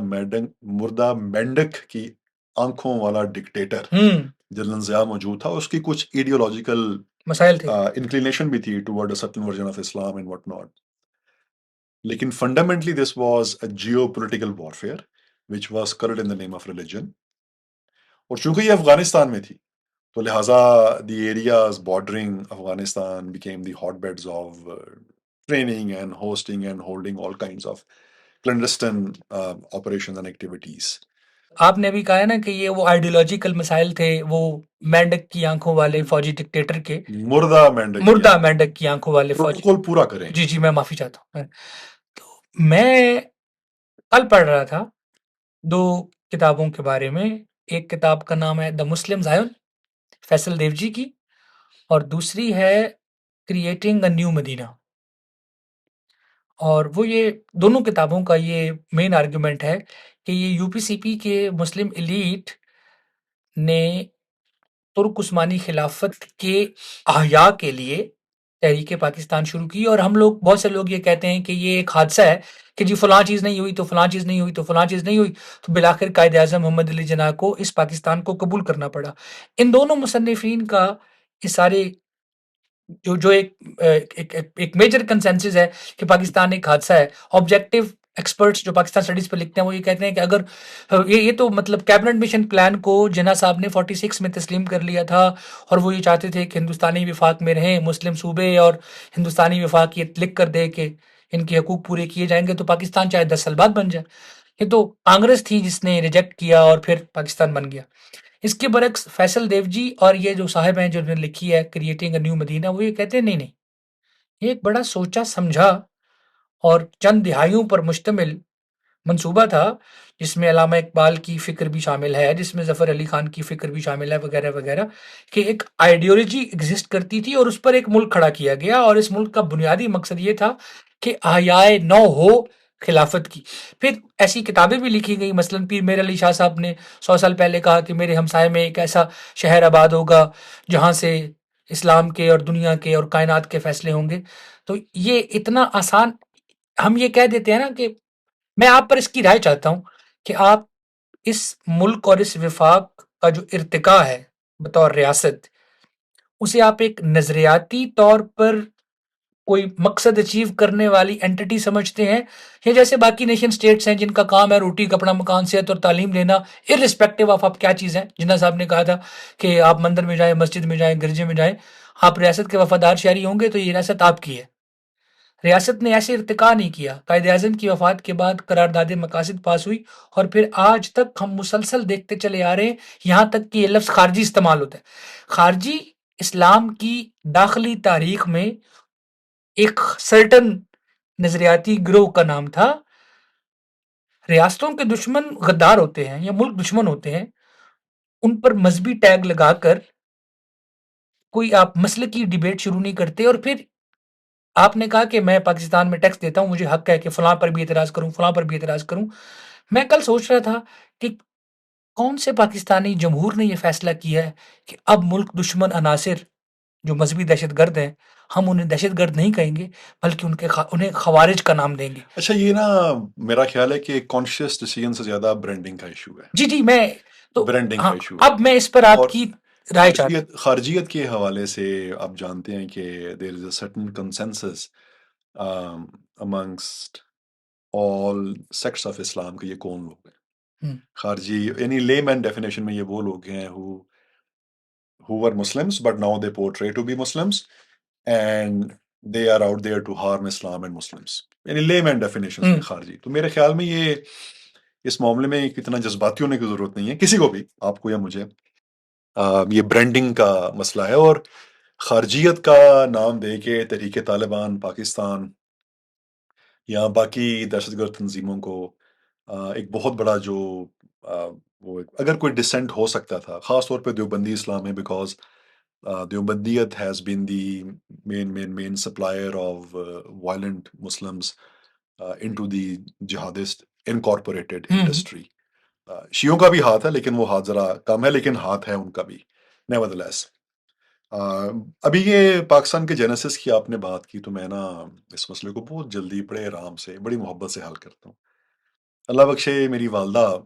مینڈک کی آنکھوں والا ڈکٹیٹر جنرل ضیاء موجود تھا. اس کی کچھ ایڈیولوجیکل مسائل تھے. انکلینیشن بھی تھی toward a certain version of Islam and what not. لیکن fundamentally this was a geopolitical warfare which was cured in the name of religion. اور چونکہ یہ افغانستان میں تھی تو لہٰذا the areas bordering Afghanistan became the hotbeds of training and hosting and holding all kinds of clandestine operation and activities. آپ نے بھی کہا ہے نا کہ یہ وہ آئیڈیولوجیکل مسائل تھے، وہ مینڈک کی آنکھوں والے فوجی ڈکٹیٹر کے. مردہ مینڈک مردہ مینڈک کی آنکھوں والے فوجی. پروٹوکول پورا کریں. جی میں معافی چاہتا ہوں. تو میں کل پڑھ رہا تھا 2 کتابوں کے بارے میں. ایک کتاب کا نام ہے دا مسلم زائون فیصل دیو جی کی، اور دوسری ہے کریٹنگ اے نیو مدینہ. اور وہ یہ دونوں کتابوں کا یہ مین آرگیومنٹ ہے کہ یہ یو پی سی پی کے مسلم ایلیٹ نے ترک عثمانی خلافت کے احیاء کے لیے تحریک پاکستان شروع کی. اور ہم لوگ بہت سے لوگ یہ کہتے ہیں کہ یہ ایک حادثہ ہے کہ جی فلاں چیز نہیں ہوئی تو فلاں چیز نہیں ہوئی تو فلاں چیز نہیں ہوئی تو بالآخر قائد اعظم محمد علی جناح کو اس پاکستان کو قبول کرنا پڑا. ان دونوں مصنفین کا اس سارے جو ایک میجر کنسنسس ہے کہ پاکستان ایک حادثہ ہے. آبجیکٹو ایکسپرٹس جو پاکستان اسٹڈیز پہ لکھتے ہیں وہ یہ کہتے ہیں کہ اگر یہ تو مطلب کیبنٹ مشن پلان کو جناح صاحب نے 46 میں تسلیم کر لیا تھا اور وہ یہ چاہتے تھے کہ ہندوستانی وفاق میں رہیں مسلم صوبے اور ہندوستانی وفاق یہ لکھ کر دے کہ ان کے حقوق پورے کیے جائیں گے تو پاکستان چاہے 10 سال بعد بن جائے. یہ تو کانگریس تھی جس نے ریجیکٹ کیا اور پھر پاکستان بن گیا. اس کے برعکس فیصل دیو جی اور یہ جو صاحب ہیں جنہوں نے لکھی ہے کریٹنگ اے نیو مدینہ وہ یہ کہتے ہیں نہیں یہ ایک بڑا سوچا سمجھا اور چند دہائیوں پر مشتمل منصوبہ تھا جس میں علامہ اقبال کی فکر بھی شامل ہے، جس میں ظفر علی خان کی فکر بھی شامل ہے وغیرہ وغیرہ، کہ ایک آئیڈیولوجی ایگزسٹ کرتی تھی اور اس پر ایک ملک کھڑا کیا گیا اور اس ملک کا بنیادی مقصد یہ تھا کہ احیائے نو ہو خلافت کی. پھر ایسی کتابیں بھی لکھی گئی، مثلاً پیر میر علی شاہ صاحب نے 100 سال پہلے کہا کہ میرے ہمسائے میں ایک ایسا شہر آباد ہوگا جہاں سے اسلام کے اور دنیا کے اور کائنات کے فیصلے ہوں گے. تو یہ اتنا آسان ہم یہ کہہ دیتے ہیں نا کہ میں آپ پر اس کی رائے چاہتا ہوں کہ آپ اس ملک اور اس وفاق کا جو ارتقاء ہے بطور ریاست اسے آپ ایک نظریاتی طور پر کوئی مقصد اچیو کرنے والی اینٹی سمجھتے ہیں یا جیسے باقی نیشن سٹیٹس ہیں جن کا کام ہے روٹی کپڑا مکان صحت اور تعلیم لینا ارسپیکٹو آف آپ کیا چیز ہیں. جناح صاحب نے کہا تھا کہ آپ مندر میں جائیں مسجد میں جائیں گرجے میں جائیں آپ ریاست کے وفادار شہری ہوں گے تو یہ ریاست آپ کی ہے. ریاست نے ایسے ارتقاء نہیں کیا. قائد اعظم کی وفات کے بعد قرارداد مقاصد پاس ہوئی اور پھر آج تک ہم مسلسل دیکھتے چلے آ رہے ہیں یہاں تک کہ یہ لفظ خارجی استعمال ہوتا ہے. خارجی اسلام کی داخلی تاریخ میں ایک سرٹن نظریاتی گروہ کا نام تھا. ریاستوں کے دشمن غدار ہوتے ہیں یا ملک دشمن ہوتے ہیں، ان پر مذہبی ٹیگ لگا کر کوئی آپ مسئلے کی ڈیبیٹ شروع نہیں کرتے. اور پھر آپ نے کہا کہ میں پاکستان میں ٹیکس دیتا ہوں مجھے حق ہے کہ فلاں پر بھی اعتراض کروں فلاں پر بھی اعتراض کروں. میں کل سوچ رہا تھا کہ کون سے پاکستانی جمہور نے یہ فیصلہ کیا ہے کہ اب ملک دشمن عناصر جو مذہبی دہشت گرد ہیں ہم انہیں دہشت گرد نہیں کہیں گے بلکہ انہیں خوارج کا نام دیں گے. اچھا یہ نا میرا خیال ہے کہ کانشیس ڈیسیژن سے زیادہ برانڈنگ کا ایشو ہے. جی میں تو برانڈنگ کا ایشو اب میں اس پر آپ کی رائے چاہتا ہوں. خارجیت کے حوالے سے آپ جانتے ہیں کہ there is a certain consensus amongst all sects of Islam کہ یہ کون لوگ ہیں خارجی، یعنی لے مین ڈیفینیشن میں یہ وہ لوگ ہیں who were Muslims but now they portray to be Muslims and they are out there to harm Islam and Muslims. یعنی لے مین ڈیفینیشن میں خارجی. تو میرے خیال میں یہ اس معاملے میں اتنا جذباتی ہونے کی ضرورت نہیں ہے کسی کو بھی، آپ کو یا مجھے. یہ برانڈنگ کا مسئلہ ہے، اور خارجیت کا نام دے کے تحریک طالبان پاکستان یا باقی دہشت گرد تنظیموں کو ایک بہت بڑا جو وہ اگر کوئی ڈسینٹ ہو سکتا تھا، خاص طور پہ دیوبندی اسلام میں، بیکاز دیوبندیت has been the main supplier of violent Muslims into the jihadist incorporated industry. شیعوں کا بھی ہاتھ ہے، لیکن وہ ہاتھ ذرا کم ہے، لیکن ہاتھ ہے ان کا بھی. نیورتھلیس ابھی یہ پاکستان کے جینیسس کی آپ نے بات کی، تو میں نا اس مسئلے کو بہت جلدی بڑے آرام سے بڑی محبت سے حل کرتا ہوں. اللہ بخشے میری والدہ،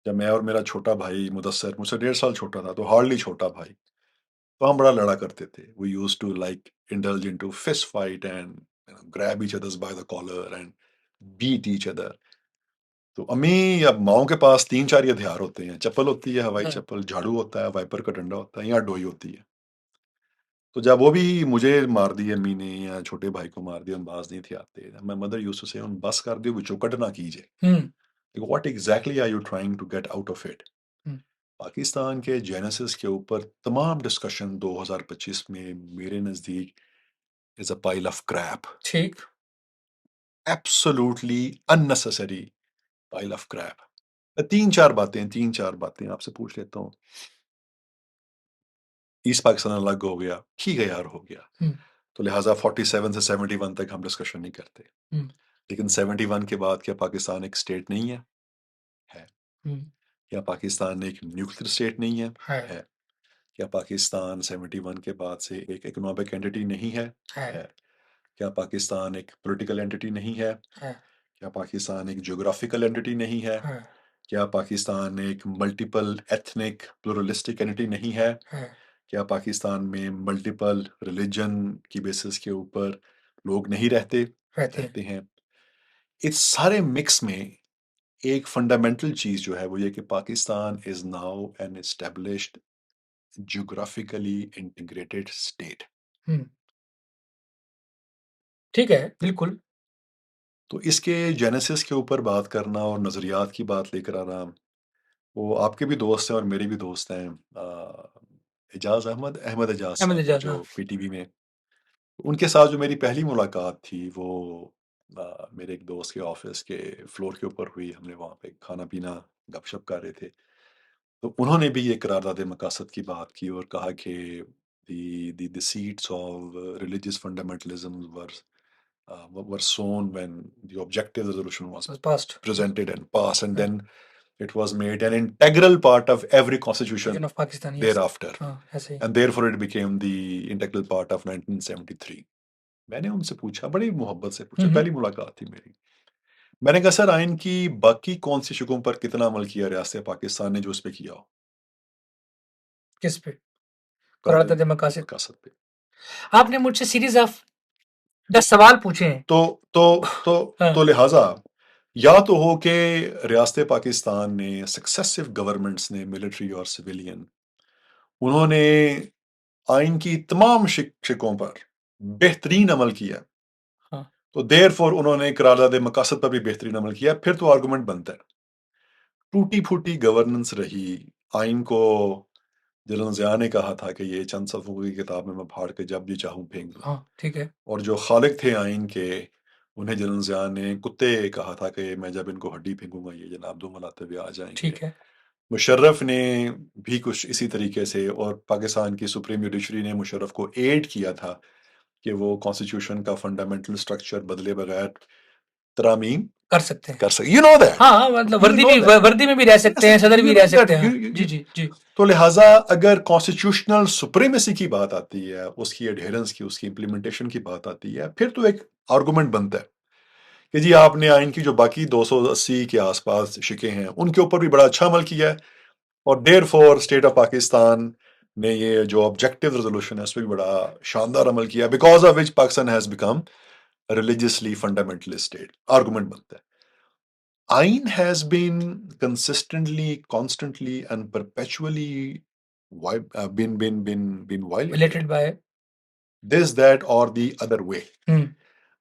جب میں اور میرا چھوٹا بھائی مدثر مجھ سے 1.5 سال چھوٹا تھا، تو ہارڈلی چھوٹا بھائی، تو ہم بڑا لڑا کرتے تھے. We used to like indulge into fist fight and grab each others by the collar and beat each other. تو امی یا ماؤں کے پاس 3-4 یہ ہتھیار ہوتے ہیں. چپل ہوتی ہے، ہوائی چپل، جھاڑو ہوتا ہے، وائپر کا ڈنڈا ہوتا ہے، یا ڈوئی ہوتی ہے. تو جب وہ بھی مجھے مار دی امی نے یا چھوٹے بھائی کو مار دیا، ہم باز نہیں تھے آتے. میں مدر یوز ٹو سے ان بس کر دیو بچو کٹ نہ کیجیے. What exactly are you trying to get out of it. Pakistan کے جینیسس کے اوپر تمام ڈسکشن 2025 میں میرے نزدیک is a pile of crap. ٹھیک. Absolutely unnecessary pile of crap. 3-4 باتیں آپ سے پوچھ لیتا ہوں. ایسٹ پاکستان الگ ہو گیا، ٹھیک ہے یار، ہو گیا، تو لہٰذا 47 سے 71 تک ہم ڈسکشن نہیں کرتے. لیکن 71 کے بعد کیا پاکستان ایک اسٹیٹ نہیں ہے؟ کیا پاکستان ایک نیوکلیر اسٹیٹ نہیں ہے؟ کیا پاکستان 71 کے بعد سے ایک اکنامک اینٹی نہیں ہے؟ کیا پاکستان ایک پولیٹیکل اینٹی نہیں ہے؟ کیا پاکستان ایک جغرافیکل اینٹی نہیں ہے؟ کیا پاکستان ایک ملٹیپل ایتھنک پلورلسٹک اینٹی نہیں ہے؟ کیا پاکستان میں ملٹیپل ریلیجن کی بیسس کے اوپر لوگ نہیں رہتے ہیں؟ اس سارے مکس میں ایک فنڈامنٹل چیز جو ہے وہ یہ کہ Pakistan is now an established geographically integrated state. ٹھیک ہے، بالکل. تو اس کے جینیسس کے اوپر بات کرنا اور نظریات کی بات لے کر آنا، وہ آپ کے بھی دوست ہیں اور میرے بھی دوست ہیں. احمد اجاز صاحب جو پی ٹی وی میں، ان کے ساتھ جو میری پہلی ملاقات تھی وہ میرے ایک دوست کے آفس کے فلور کے اوپر ہوئی. ہم نے وہاں پہ کھانا پینا گپ شپ کر رہے تھے، تو انہوں نے بھی یہ قرارداد مقاصد کی بات کی اور کہا کہ the seeds of religious fundamentalism were sown when the objective resolution was presented and passed, and then it was made an integral part of every constitution of Pakistan, thereafter, and therefore it became the integral part of 1973. میں نے ان سے پوچھا، بڑی محبت سے پوچھا، پہلی ملاقات تھی میری. میں نے کہا سر آئین کی باقی کون سی شکوں پر کتنا عمل کیا ریاست پاکستان نے جو اس پہ کیا ہو؟ کس پہ؟ قرارداد مقاصد پہ. آپ نے مجھ سے سیریز آف 10 سوال پوچھے ہیں. تو لہٰذا یا تو ہو کہ ریاست پاکستان نے سکسیسو گورنمنٹس نے ملٹری اور سویلین، انہوں نے آئین کی تمام شکوں پر بہترین عمل کیا، تو دیر فور انہوں نے قرارداد مقاصد پر بھی بہترین عمل کیا. پھر تو آرگومنٹ بنتا ہے. ٹوٹی پھوٹی گورننس رہی. آئین کو جنرل ضیاء نے کہا تھا کہ یہ چند صفحوں کی کتاب میں پھاڑ کے جب بھی چاہوں پھینک دوں. ٹھیک ہے. اور جو خالق تھے آئین کے، انہیں جنرل ضیاء نے کتے کہا تھا کہ میں جب ان کو ہڈی پھینکوں گا یہ جناب دو ملاتے ہوئے آ جائیں گے. ٹھیک ہے. مشرف نے بھی کچھ اسی طریقے سے، اور پاکستان کی سپریم جوڈیشری نے مشرف کو ایڈ کیا تھا کہ وہ کانسٹیٹیوشن کا فنڈامنٹل سٹرکچر بدلے بغیر ترامیم کر سکتے ہیں. You know that. ہاں، مطلب وردی میں بھی رہ سکتے ہیں، صدر بھی رہ سکتے ہیں. جی جی جی. تو لہٰذا اگر کانسٹیٹیوشنل سپریمیسی کی بات آتی ہے، اس کی ایڈہرنس کی، اس کی امپلیمنٹیشن کی بات آتی ہے، پھر تو ایک آرگومنٹ بنتا ہے کہ جی آپ نے آئین کی جو باقی 280 کے آس پاس شکیں ہیں ان کے اوپر بھی بڑا اچھا عمل کیا ہے، اور دیر فور اسٹیٹ آف پاکستان نے یہ جو آبجیکٹو ریزولوشن ہے اس پہ بھی بڑا شاندار عمل کیا، because of which Pakistan has become religiously fundamental state. Argument بنتا ہے. آئین has been consistently, constantly and perpetually been violated by this, that or the other way.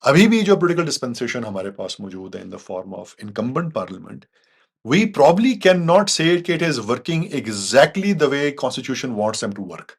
ابھی بھی جو پولیٹیکل ڈسپنسیشن ہمارے پاس موجود ہے in the form of incumbent parliament, we probably cannot say that it is working exactly the way Constitution wants them to work.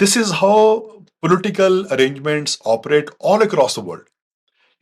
This is how political arrangements operate all across the world.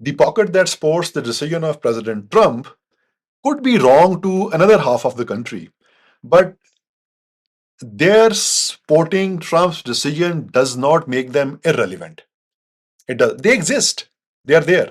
The pocket that supports the decision of President Trump could be wrong to another half of the country, but their supporting Trump's decision does not make them irrelevant. It does. They exist. They are there.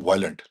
violent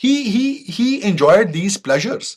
he enjoyed these pleasures.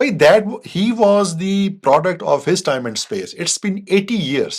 By that, he was the product of his time and space. It's been 80 years.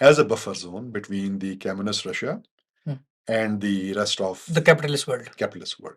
as a buffer zone between the communist Russia and the rest of the capitalist world.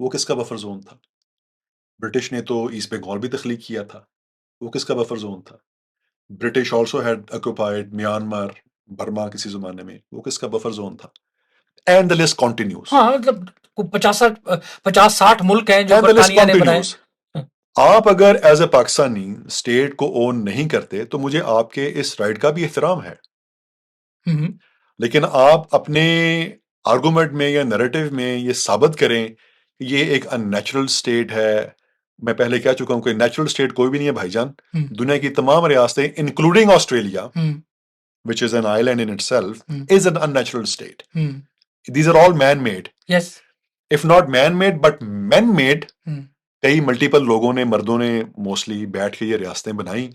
وہ کس کا buffer zone تھا؟ British نے تو asset Bengal بھی تخلیق کیا تھا، وہ کس کا بفر زون تھا؟ British also had occupied Myanmar, Burma کسی زمانے میں، وہ کس کا بفر زون تھا؟ And the list continues. ہاں مطلب 50-60 ملک ہیں جو اینڈ دا لسٹ برطانیہ نے بنائے. کنٹینیوز. آپ اگر ایز اے پاکستانی اسٹیٹ کو اون نہیں کرتے تو مجھے آپ کے اس رائٹ کا بھی احترام ہے، ہم، لیکن آپ اپنے آرگومنٹ میں یا نریٹو میں یہ ثابت کریں کہ یہ ایک ان نیچرل اسٹیٹ ہے. میں پہلے کہہ چکا ہوں کہ نیچرل اسٹیٹ کوئی بھی نہیں ہے بھائی جان. ہم، دنیا کی تمام ریاستیں انکلوڈنگ آسٹریلیا ہم، which is an island in itself ہم، is an unnatural state. ہم، These are all man-made. yes، If not man-made but men-made. ہم. کئی ملٹیپل لوگوں نے، مردوں نے موسٹلی بیٹھ کے یہ ریاستیں بنائیں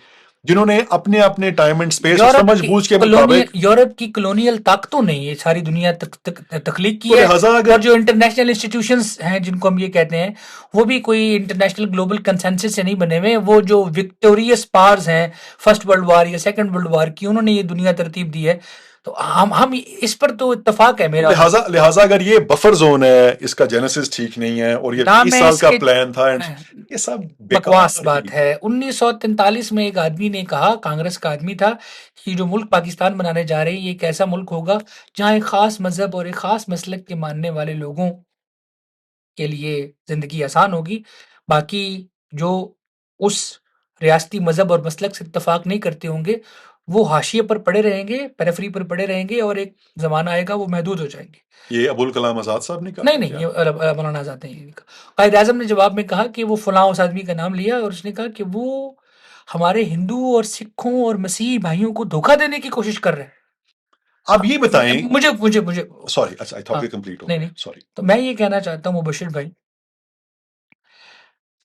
جنہوں نے اپنے اپنے ٹائم اینڈ اسپیس اور سمجھ بوجھ کے مطابق. یورپ کی کلونیل طاقتوں نے یہ ساری دنیا تخلیق کی تو ہے، لہٰذا اگر اور جو انٹرنیشنل انسٹیٹیوشنز ہیں جن کو ہم یہ کہتے ہیں وہ بھی کوئی انٹرنیشنل گلوبل کنسنسس سے نہیں بنے ہوئے. وہ جو وکٹوریس پاورز ہیں فرسٹ ورلڈ وار یا سیکنڈ ورلڈ وار کی، انہوں نے یہ دنیا ترتیب دی ہے. تو ہم اس پر تو اتفاق ہے میرا. لہٰذا اگر یہ بفر زون ہے، اس کا جینیسس ٹھیک نہیں ہے اور یہ 30 سال کا پلان تھا، یہ سب بکواس بات ہے. 1943 میں ایک آدمی نے کہا، کانگریس کا آدمی تھا، کہ جو ملک پاکستان بنانے جا رہے ہیں یہ ایک ایسا ملک ہوگا جہاں ایک خاص مذہب اور ایک خاص مسلک کے ماننے والے لوگوں کے لیے زندگی آسان ہوگی، باقی جو اس ریاستی مذہب اور مسلک سے اتفاق نہیں کرتے ہوں گے وہ حاشیے پر پڑے رہیں گے، پیریفری پر پڑے رہیں گے، اور ایک زمانہ آئے گا وہ محدود ہو جائیں گے. یہ ابوالکلام آزاد صاحب نے کہا؟ نہیں، یہ مولانا آزاد نے یہ کہا. قائد اعظم نے جواب میں کہا کہ وہ فلاں اس آدمی کا نام لیا اور اس نے کہا کہ وہ ہمارے ہندو اور سکھوں اور مسیحی بھائیوں کو دھوکہ دینے کی کوشش کر رہے ہیں. اب یہ بتائیں. مجھے سوری، اچھا آئی تھاٹ کمپلیٹ ہو. نہیں، سوری. تو میں یہ کہنا چاہتا ہوں مبشر بھائی،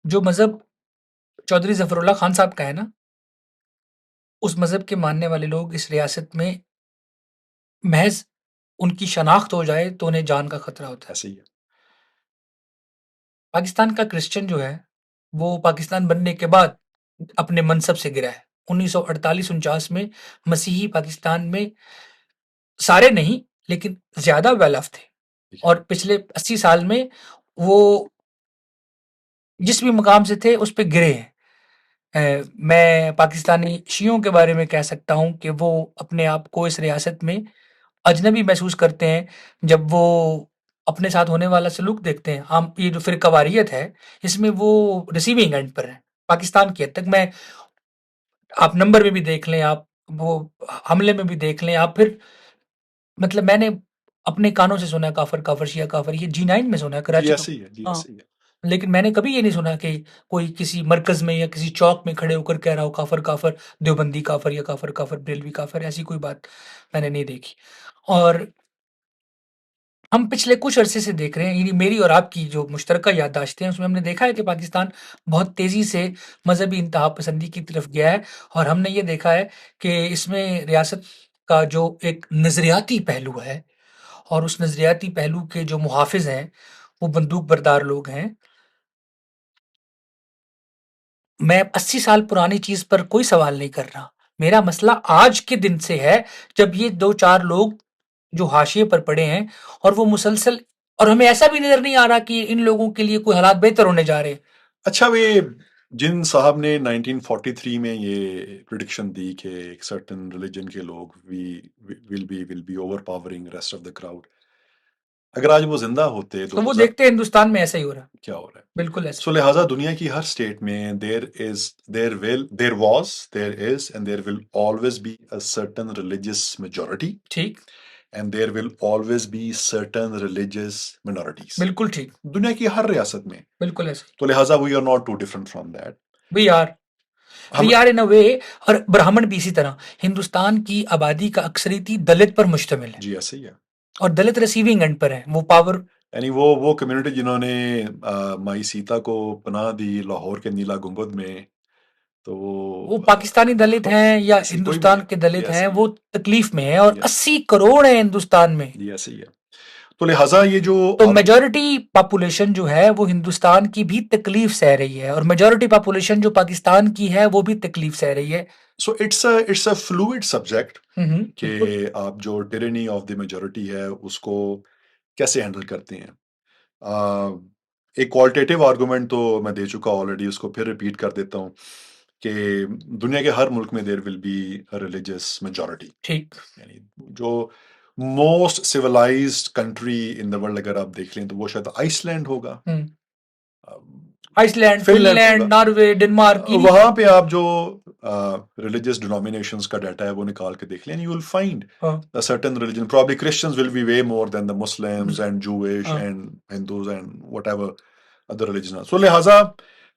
جو مذہب چودھری ظفر اللہ خان صاحب کا ہے نا، اس مذہب کے ماننے والے لوگ اس ریاست میں محض ان کی شناخت ہو جائے تو انہیں جان کا خطرہ ہوتا ہے. ایسے ہی ہے. پاکستان کا کرسچن جو ہے وہ پاکستان بننے کے بعد اپنے منصب سے گرا ہے. 1948-49 میں مسیحی پاکستان میں سارے نہیں لیکن زیادہ ویل آف تھے، اور پچھلے 80 سال میں وہ جس بھی مقام سے تھے اس پہ گرے ہیں. میں پاکستانی شیعوں کے بارے میں کہہ سکتا ہوں کہ وہ اپنے آپ کو اس ریاست میں اجنبی محسوس کرتے ہیں جب وہ اپنے ساتھ ہونے والا سلوک دیکھتے ہیں. ہم یہ جو فرقہ واریت ہے اس میں وہ ریسیونگ اینڈ پر ہیں پاکستان کی حد تک. میں آپ نمبر میں بھی دیکھ لیں، آپ وہ حملے میں بھی دیکھ لیں، آپ پھر مطلب میں نے اپنے کانوں سے سنا ہے کافر کافر شیعہ کافر، یہ G9 میں سنا ہے کراچی میں. ہاں، لیکن میں نے کبھی یہ نہیں سنا کہ کوئی کسی مرکز میں یا کسی چوک میں کھڑے ہو کر کہہ رہا ہو کافر کافر، دیوبندی کافر یا کافر کافر، بریلوی کافر، ایسی کوئی بات میں نے نہیں دیکھی. اور ہم پچھلے کچھ عرصے سے دیکھ رہے ہیں، یعنی میری اور آپ کی جو مشترکہ یادداشتیں ہیں اس میں ہم نے دیکھا ہے کہ پاکستان بہت تیزی سے مذہبی انتہا پسندی کی طرف گیا ہے، اور ہم نے یہ دیکھا ہے کہ اس میں ریاست کا جو ایک نظریاتی پہلو ہے اور اس نظریاتی پہلو کے جو محافظ ہیں وہ بندوق بردار لوگ ہیں. میں 80 سال پرانی چیز پر کوئی سوال نہیں کر رہا، میرا مسئلہ آج کے دن سے ہے جب یہ 2-4 لوگ جو حاشیے پر پڑے ہیں اور وہ مسلسل، اور ہمیں ایسا بھی نظر نہیں آ رہا کہ ان لوگوں کے لیے کوئی حالات بہتر ہونے جا رہے ہیں. اچھا، وہ جن صاحب نے 1943 میں یہ پریڈکشن دی کہ ایک سرٹن ریلیجن کے لوگ will be overpowering rest of the crowd, اگر آج وہ زندہ ہوتے تو وہ دیکھتے ہیں ہندوستان میں ایسا ہی ہو رہا ہے. کیا ہو رہا ہے. بالکل ایسا. سو لہٰذا دنیا کی ہر اسٹیٹ میں there is and there will always be a certain religious majority ٹھیک، and there will always be certain religious minorities. بالکل ٹھیک، دنیا کی ہر ریاست میں. بالکل ایسا. تو لہٰذا we are not too different from that. We are in a way. اور برہمن بھی اسی طرح. ہندوستان کی آبادی کا اکثریتی دلت پر مشتمل ہے. جی ایسے ہی ہے. اور دلت ریسیونگ اینڈ پر ہے. وہ پاور، یعنی وہ کمیونٹی جنہوں نے مائی سیتا کو پناہ دی لاہور کے نیلا گنبد میں، تو وہ پاکستانی دلت ہیں یا ہندوستان کے دلت ہیں، وہ تکلیف میں ہیں، اور 80 کروڑ ہیں ہندوستان میں. جی ایسے ہی ہے. تو لہٰذا یہ جو میجورٹی پاپولیشن جو ہے وہ ہندوستان کی بھی تکلیف سہ رہی ہے، اور میجورٹی پاپولیشن جو پاکستان کی ہے وہ بھی تکلیف سہ رہی ہے. So it's a fluid subject کہ آپ جو ٹیرنی آف دی میجورٹی ہے اس کو کیسے ہینڈل کرتے ہیں. ایک کوالٹیٹیو آرگومنٹ تو میں دے چکا آلریڈی, اس کو پھر ریپیٹ کر دیتا ہوں کہ دنیا کے ہر ملک میں دیر ول بی ریلیجیس میجورٹی. ٹھیک. یعنی جو most civilised country in the world اگر آپ دیکھ لیں تو وہ شاید آئس لینڈ ہوگا, آئس لینڈ, فن فن لینڈ لینڈ, ہوگا. ناروے, ڈنمارک, وہاں پہ آپ جو ریلیجیس ڈینومینیشنز کا ڈیٹا ہے وہ نکال کے دیکھ لیں, you will find a certain religion, probably Christians will be way more than the Muslims and Jewish and Hindus and whatever other religion. So لہٰذا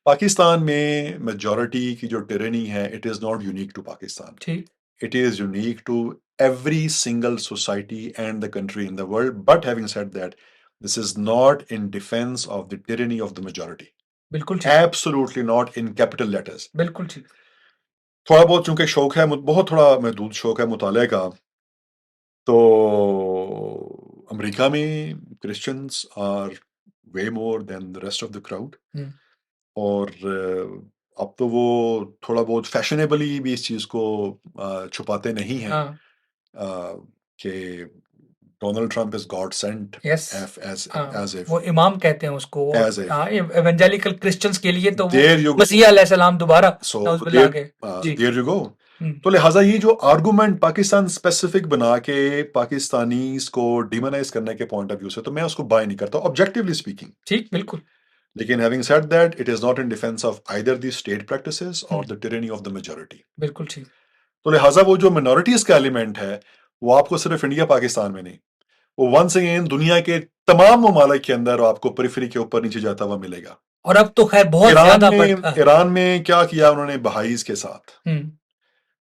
پاکستان میں میجورٹی کی جو ٹیرنی ہے it is not unique to Pakistan. ٹھیک. It is unique to every single society and the country in the world. But having said that, this is not in defense of the tyranny of the majority. بالکل ٹھیک. Absolutely not in capital letters. بالکل ٹھیک. تھوڑا بہت چونکہ شوق ہے, بہت تھوڑا محدود شوق ہے مطالعے کا, تو امریکہ میں Christians are way more than the rest of the crowd. اور اب تو وہ تھوڑا بہت فیشنیبلی بھی اس چیز کو چھپاتے نہیں ہیں کہ Donald Trump is God sent, وہ امام کہتے ہیں اس کو ایونجیلیکل کرسچنز کے لیے, تو مسیح علیہ السلام دوبارہ. There you go. تو لہٰذا یہ جو آرگومنٹ پاکستان اسپیسیفک بنا کے پاکستانیز کو ڈیمونائز کرنے کے پوائنٹ آف ویو سے, تو میں اس کو بائی نہیں کرتا آبجیکٹیولی اسپیکنگ. ٹھیک, بالکل. لیکن having said that, it is not in defense of either the state practices or the tyranny of the majority. بالکل ٹھیک. تو لہٰذا وہ جو منورٹیز کا ایلیمنٹ ہے وہ آپ کو صرف انڈیا پاکستان میں نہیں, وہ ونس اگین دنیا کے تمام ممالک کے اندر آپ کو پریفری کے اوپر نیچے جاتا ہوا ملے گا. اور اب تو خیر بہت زیادہ ایران میں کیا کیا انہوں نے بہائیز کے ساتھ,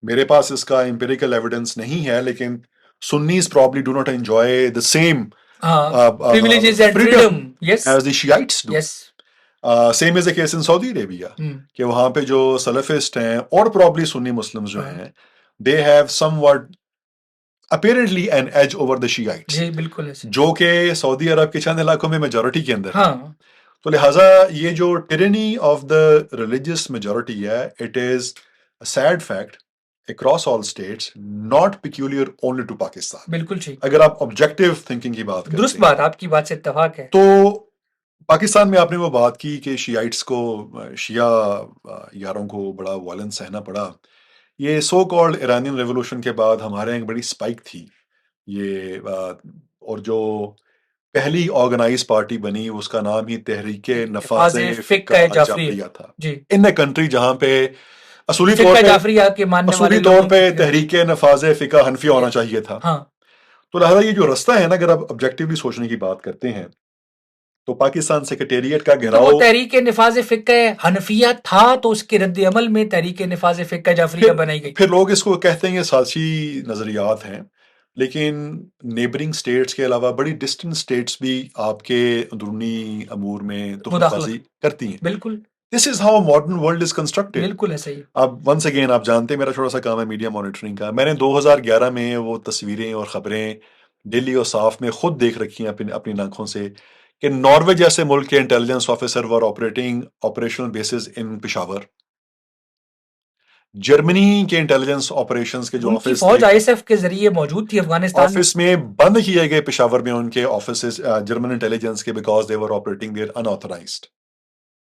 میرے پاس اس کا امپیریکل ایویڈنس نہیں ہے, لیکن سنیز probably do not enjoy the same privileges and freedom as the Shiites do. Same is the case in Saudi Arabia, کہ وہاں پہ جو سلفسٹ ہیں اور probably سنی مسلمز جو ہیں, they have somewhat apparently an edge over the Shiites, جی بالکل, جو کہ سعودی عرب کے چند علاقوں میں میجورٹی کے اندر. تو لہٰذا یہ جو tyranny of the religious majority ہے, it is a sad fact across all states, not peculiar only to Pakistan. بالکل ٹھیک. اگر آپ objective thinking کی بات کرتے ہیں, درست بات, آپ کی بات سے اتفاق ہے. تو پاکستان میں آپ نے وہ بات کی کہ شیعیٹس کو, شیعہ یاروں کو بڑا وائلنس سہنا پڑا. یہ سو کالڈ ایرانین ریولوشن کے بعد ہمارے ایک بڑی اسپائک تھی یہ, اور جو پہلی آرگنائز پارٹی بنی اس کا نام ہی تحریک نفاذ فقہ جعفریہ تھا. ان اے کنٹری جہاں پہ اصولی طور پہ تحریک نفاذ فقہ حنفیہ ہونا چاہیے تھا. تو لہٰذا یہ جو رستہ ہے نا, اگر آپ آبجیکٹیولی سوچنے کی بات کرتے ہیں تو پاکستان سیکریٹریٹ کا گھیراؤ, تو تحریک نفاذ فقہ حنفیہ تھا, تو اس کے رد عمل میں تحریک نفاذ فقہ جعفریہ بنائی گئی. پھر لوگ اس کو کہتے ہیں یہ سازشی نظریات ہیں, لیکن نیبرنگ سٹیٹس کے علاوہ بڑی ڈسٹنٹ سٹیٹس بھی آپ کے اندرونی امور میں دخل بازی کرتی ہیں. بالکل. This is how modern world is constructed. بالکل ایسا ہی. اب ونس اگین آپ جانتے ہیں میرا چھوٹا سا کام ہے میڈیا مانیٹرنگ کا. میں نے 2011 میں وہ تصویریں اور خبریں ڈیلی اور صاف میں خود دیکھ رکھی ہیں اپنی آنکھوں سے کہ ناروے جیسے ملک کے انٹیلیجنس آفیسر ور آپریٹنگ آپریشنل بیسز ان پشاور. جرمنی کے انٹیلیجنس آپریشنز کے جو آفس فوج آئی ایس ایف کے ذریعے موجود تھی افغانستان آفس میں بند کیے گئے پشاور میں ان کے آفیسز جرمن انٹیلیجنس کے, because they were operating there unauthorised.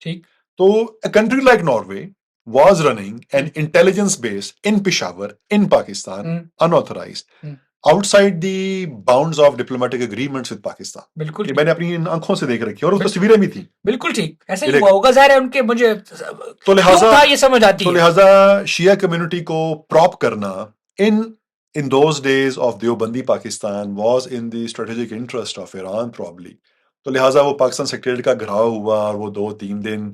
ٹھیک. تو a country like Norway was running an intelligence base in Peshawar in Pakistan, unauthorized, outside the bounds of diplomatic agreements with Pakistan. بالکل. یہ میں نے اپنی آنکھوں سے دیکھ رکھی اور وہ تصویریں بھی تھیں. بالکل ٹھیک, ایسا ہی ہوا ہوگا, ظاہر ہے ان کے مجھے تو لہٰذا یہ سمجھ آتی ہے. تو لہٰذا شیعہ کمیونٹی کو پراپ کرنا in those days of Deobandi Pakistan was in the strategic interest of Iran probably. تو لہٰذا وہ پاکستان سیکریٹریٹ کا گھراؤ ہوا اور وہ 2-3 دن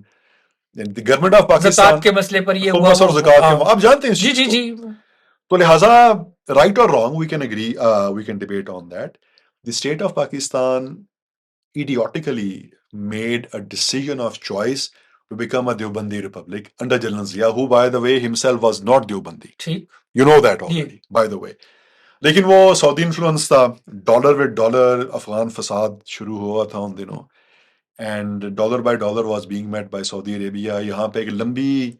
گورنمنٹ آف پاکستان کے مسئلے پر یہ ہوا اور زکوٰۃ کے آپ جانتے ہیں. جی جی جی. تو لہٰذا رائٹ اور wrong we can agree, we can debate on that. The state of Pakistan idiotically made a decision of choice to become a Deobandi republic under general Zia, who by the way himself was not Deobandi. You know that already by the way. لیکن وہ Saudi influence تھا, dollar with dollar Afghan فساد شروع ہوا تھا ان دنوں, and dollar by dollar was being met by سعودی عربیہ. یہاں پہ ایک لمبی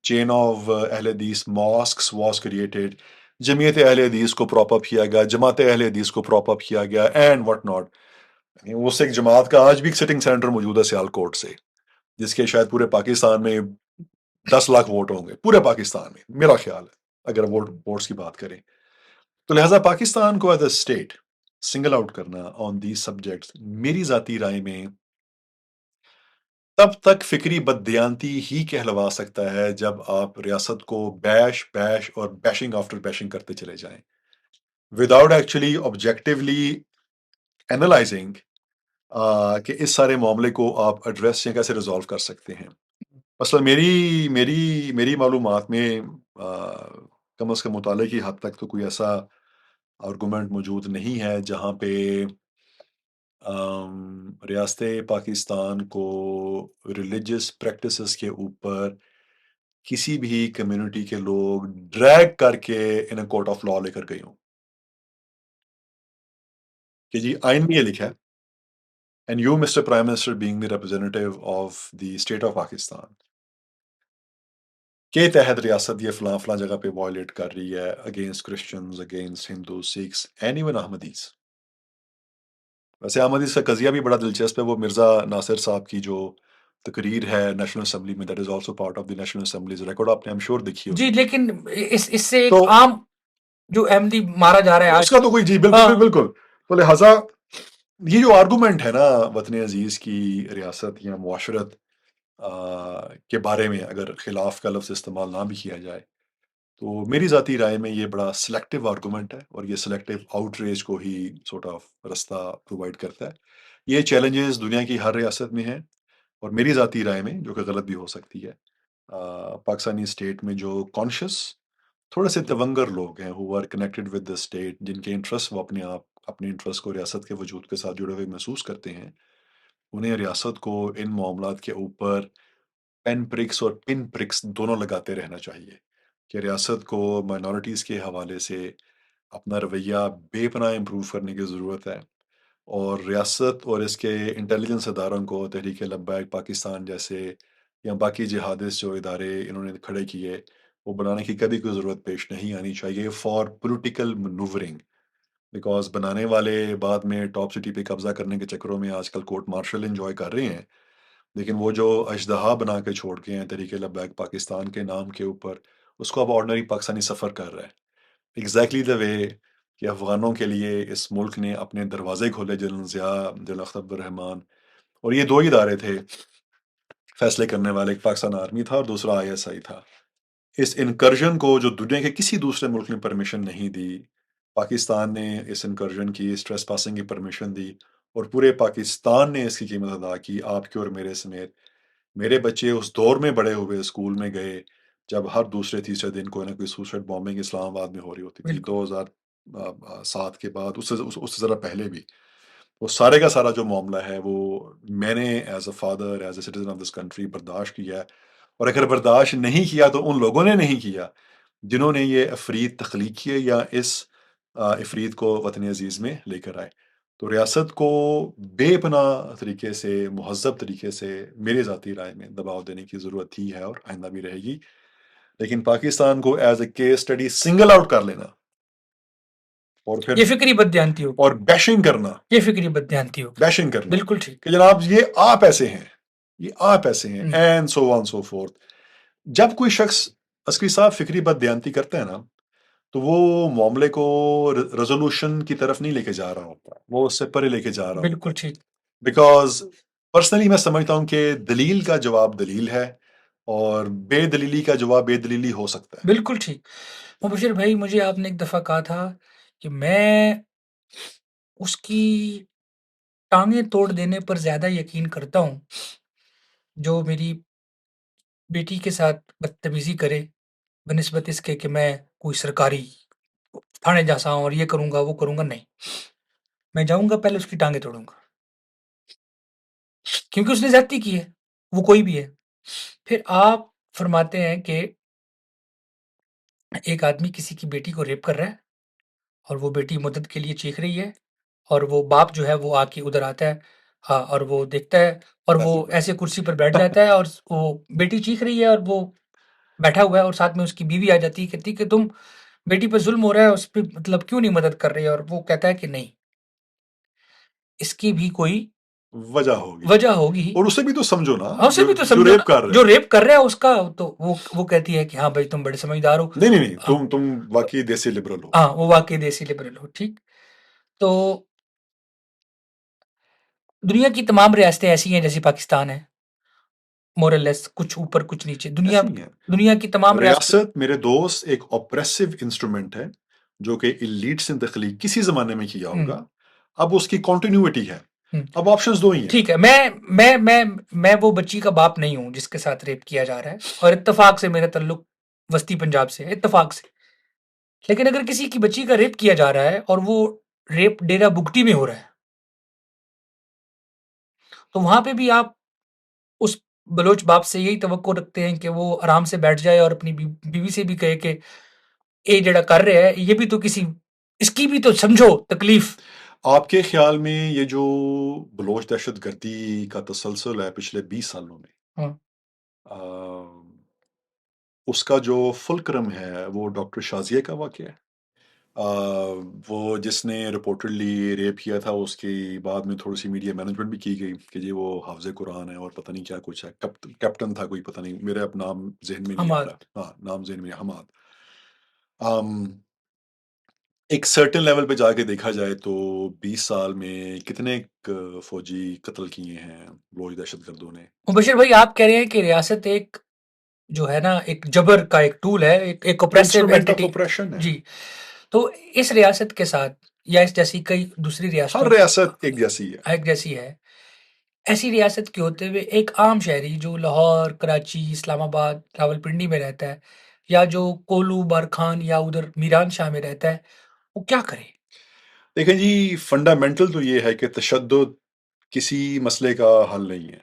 چین آف اہل حدیث ماسکس واز کریٹڈ, جمعیت اہل حدیث کو پراپ اپ کیا گیا, جماعت اہل حدیث کو پراپ اپ کیا گیا, اینڈ وٹ ناٹ. اس ایک جماعت کا آج بھی ایک سٹنگ سینٹر موجود ہے سیالکوٹ سے، جس کے شاید پورے پاکستان میں 10 لاکھ ووٹ ہوں گے، پورے پاکستان میں میرا خیال ہے، اگر ووٹس کی بات کریں تو لہٰذا پاکستان کو as a state single out کرنا آن دیز سبجیکٹس میری ذاتی رائے میں تب تک فکری بددیانتی ہی کہلوا سکتا ہے جب آپ ریاست کو بیش بیش اور بیشنگ آفٹر بیشنگ کرتے چلے جائیں وداؤٹ ایکچولی آبجیکٹیولی اینالائزنگ کہ اس سارے معاملے کو آپ ایڈریس یا کیسے ریزالو کر سکتے ہیں. مثلا میری معلومات میں کم از کم مطالعے کی حد تک تو کوئی ایسا آرگومنٹ موجود نہیں ہے جہاں پہ ریاست پاکستان کو ریلیجس پریکٹسز کے اوپر کسی بھی کمیونٹی کے لوگ ڈریگ کر کے ان کورٹ آف لا لے کر گئے ہوں کہ جی آئین میں یہ لکھا ہے and you mister prime minister being the representative of the state of Pakistan کے تحت ریاست یہ فلاں فلاں جگہ پہ وائلیٹ کر رہی ہے against Christians against Hindu Sikhs and even Ahmadis. ویسے احمدیز کا قضیہ بھی بڑا دلچسپ ہے، وہ مرزا ناصر صاحب کی جو تقریر ہے نیشنل اسمبلی میں، that is also part of the national assemblies record, آپ نے شور دیکھی جی ہوگی. لیکن اس سے ایک تو عام جو احمدی مارا جا رہا ہے اس آج. کا تو کوئی جی بالکل بالکل. تو لہٰذا یہ جو آرگومنٹ ہے نا وطن عزیز کی ریاست یا معاشرت کے بارے میں اگر خلاف کا لفظ استعمال نہ بھی کیا جائے تو میری ذاتی رائے میں یہ بڑا سلیکٹیو آرگومنٹ ہے اور یہ سلیکٹیو آؤٹ ریج کو ہی سورٹ آف رستہ پرووائڈ کرتا ہے. یہ چیلنجز دنیا کی ہر ریاست میں ہیں اور میری ذاتی رائے میں جو کہ غلط بھی ہو سکتی ہے پاکستانی اسٹیٹ میں جو کانشیس تھوڑے سے تونگر لوگ ہیں who are connected with the state, جن کے انٹرسٹ وہ اپنے انٹرسٹ کو ریاست کے وجود کے ساتھ جڑے ہوئے محسوس کرتے ہیں، انہیں ریاست کو ان معاملات کے اوپر پین پرکس اور پن پرکس دونوں لگاتے رہنا چاہیے کہ ریاست کو مائنورٹیز کے حوالے سے اپنا رویہ بے پناہ امپروو کرنے کی ضرورت ہے اور ریاست اور اس کے انٹیلیجنس اداروں کو تحریک لبیک پاکستان جیسے یا باقی جہادیز جو ادارے انہوں نے کھڑے کیے وہ بنانے کی کبھی کوئی ضرورت پیش نہیں آنی چاہیے فار پولیٹیکل منوورنگ، بیکاز بنانے والے بعد میں ٹاپ سٹی پہ قبضہ کرنے کے چکروں میں آج کل کورٹ مارشل انجوائے کر رہے ہیں، لیکن وہ جو اژدہا بنا کے چھوڑ کے ہیں تحریک لبیک پاکستان کے نام کے اوپر، اس کو اب آرڈنری پاکستانی سفر کر رہا ہے ایگزیکٹلی دا وے کہ افغانوں کے لیے اس ملک نے اپنے دروازے کھولے، جنرل ضیاء، جنرل اختر عبد الرحمان، اور یہ دو ہی ادارے تھے فیصلے کرنے والے، ایک پاکستان آرمی تھا اور دوسرا ISI تھا. اس انکرجن کو جو دنیا کے کسی دوسرے ملک نے پرمیشن نہیں دی، پاکستان نے اس انکرجن کی، اس ٹریس پاسنگ کی پرمیشن دی اور پورے پاکستان نے اس کی قیمت ادا کی، آپ کے اور میرے سمیت. میرے بچے اس دور میں بڑے ہوئے اسکول میں گئے جب ہر دوسرے تیسرے دن کوئی نہ کوئی سوسائڈ بامبنگ اسلام آباد میں ہو رہی ہوتی تھی، بالکل 2007 کے بعد، اس سے ذرا پہلے بھی. وہ سارے کا سارا جو معاملہ ہے وہ میں نے as a father, as a citizen of this country برداشت کیا ہے، اور اگر برداشت نہیں کیا تو ان لوگوں نے نہیں کیا جنہوں نے یہ افرید تخلیق کیے یا اس افرید کو وطن عزیز میں لے کر آئے. تو ریاست کو بے پناہ طریقے سے، مہذب طریقے سے میرے ذاتی رائے میں دباؤ دینے کی ضرورت تھی ہے اور آئندہ بھی رہے گی، لیکن پاکستان کو as a case study single out کر لینا اور پھر یہ فکری بددیانتی ہوگی، اور بیشنگ کرنا، یہ فکری بددیانتی ہوگی. بیشنگ کرنا بالکل ٹھیک. کہ جناب یہ آپ ایسے ہیں، یہ آپ ایسے ہیں and so on so fourth. جب کوئی شخص عسکری صاحب فکری بددیانتی کرتا ہے نا تو وہ معاملے کو ریزولوشن کی طرف نہیں لے کے جا رہا ہوتا، وہ اس سے پرے لے کے جا رہا ہوتا. بالکل ٹھیک. بیکاز پرسنلی میں سمجھتا ہوں کہ دلیل کا جواب دلیل ہے اور بے دلیلی کا جواب بے دلیلی ہو سکتا ہے. بالکل ٹھیک. مبشر بھائی، مجھے آپ نے ایک دفعہ کہا تھا کہ میں اس کی ٹانگیں توڑ دینے پر زیادہ یقین کرتا ہوں جو میری بیٹی کے ساتھ بدتمیزی کرے بنسبت اس کے کہ میں کوئی سرکاری تھانے جا سا ہوں اور یہ کروں گا وہ کروں گا. نہیں، میں جاؤں گا پہلے اس کی ٹانگیں توڑوں گا کیونکہ اس نے زیادتی کی ہے، وہ کوئی بھی ہے. پھر آپ فرماتے ہیں کہ ایک آدمی کسی کی بیٹی کو ریپ کر رہا ہے اور وہ بیٹی مدد کے لیے چیخ رہی ہے اور وہ باپ جو ہے وہ آ کے ادھر آتا ہے اور وہ دیکھتا ہے اور وہ ایسے کرسی پر بیٹھ جاتا ہے اور وہ بیٹی چیخ رہی ہے اور وہ بیٹھا ہوا ہے اور ساتھ میں اس کی بیوی آ جاتی ہے، کہتی کہ تم بیٹی پہ ظلم ہو رہا ہے، اس پہ مطلب کیوں نہیں مدد کر رہی ہے، اور وہ کہتا ہے کہ نہیں. اس کی بھی کوئی وجہ ہوگی، وجہ ہوگی. اور اسے بھی تو سمجھو نا، اسے بھی تو جو سمجھو ریپ نا، کر رہے جو ہیں. ریپ کر رہا ہے اس کا تو وہ کہتی ہے کہ ہاں بھائی تم بڑے سمجھدار ہو. نہیں نہیں نہیں، تم واقعی دیسی لبرل ہو. ہاں وہ واقعی دیسی لبرل ہو. ٹھیک. تو دنیا کی تمام ریاستیں ایسی ہیں جیسی پاکستان ہے، مورلیس، کچھ اوپر کچھ نیچے. ایسے ہی ہے. دنیا کی تمام ریاستیں. ریاست میرے دوست ایک اوپریسو انسٹرومنٹ ہے جو کہ ایلیٹس نے تخلیق کسی زمانے میں کیا ہوگا. اب اس کی کنٹینیوٹی ہے. اب آپشنز دو ہی ہیں. ٹھیک ہے. میں وہ بچی کا باپ نہیں ہوں جس کے ساتھ ریپ کیا جا رہا ہے، اور اتفاق سے میرا تعلق وسطی پنجاب سے ہے، اتفاق سے. لیکن اگر کسی کی بچی کا ریپ کیا جا رہا ہے اور وہ ریپ ڈیرا بگٹی میں ہو رہا ہے، تو وہاں پہ بھی آپ اس بلوچ باپ سے یہی توقع رکھتے ہیں کہ وہ آرام سے بیٹھ جائے اور اپنی بیوی سے بھی کہے کہ اے جڑا کر رہے ہے یہ بھی تو کسی، اس کی بھی تو سمجھو تکلیف. آپ کے خیال میں یہ جو بلوچ دہشت گردی کا تسلسل ہے پچھلے 20 سالوں میں، اس کا جو فلکرم ہے وہ ڈاکٹر شازیہ کا واقعہ ہے. وہ جس نے رپورٹڈلی ریپ کیا تھا، اس کی بعد میں تھوڑی سی میڈیا مینجمنٹ بھی کی گئی کہ جی وہ حافظ قرآن ہے اور پتہ نہیں کیا کچھ ہے، کیپٹن تھا کوئی، پتہ نہیں، میرے اب نام ذہن میں نہیں آ حماد. رہا. ہاں نام ذہن میں، حماد. ایک سرٹن لیول پہ جا کے دیکھا جائے تو 20 سال میں کتنے فوجی قتل کیے ہیں بلوچ دہشت گردوں نے. مبشر بھائی آپ کہہ رہے ہیں کہ ریاست ایک جو ہے نا ایک جبر کا ایک ٹول ہے، ایک oppressive instrument of anti. Oppression ہے. جی. تو اس ریاست کے ساتھ یا اس جیسی کئی دوسری ہر ریاستوں ریاست ایک جیسی ہے. ایک جیسی ہے، ایسی ریاست کے ہوتے ہوئے ایک عام شہری جو لاہور، کراچی، اسلام آباد، راولپنڈی میں رہتا ہے، یا جو کولو، بارکھان یا ادھر میران شاہ میں رہتا ہے، وہ کیا کرے؟ دیکھیں جی، فنڈامنٹل تو یہ ہے کہ تشدد کسی مسئلے کا حل نہیں ہے.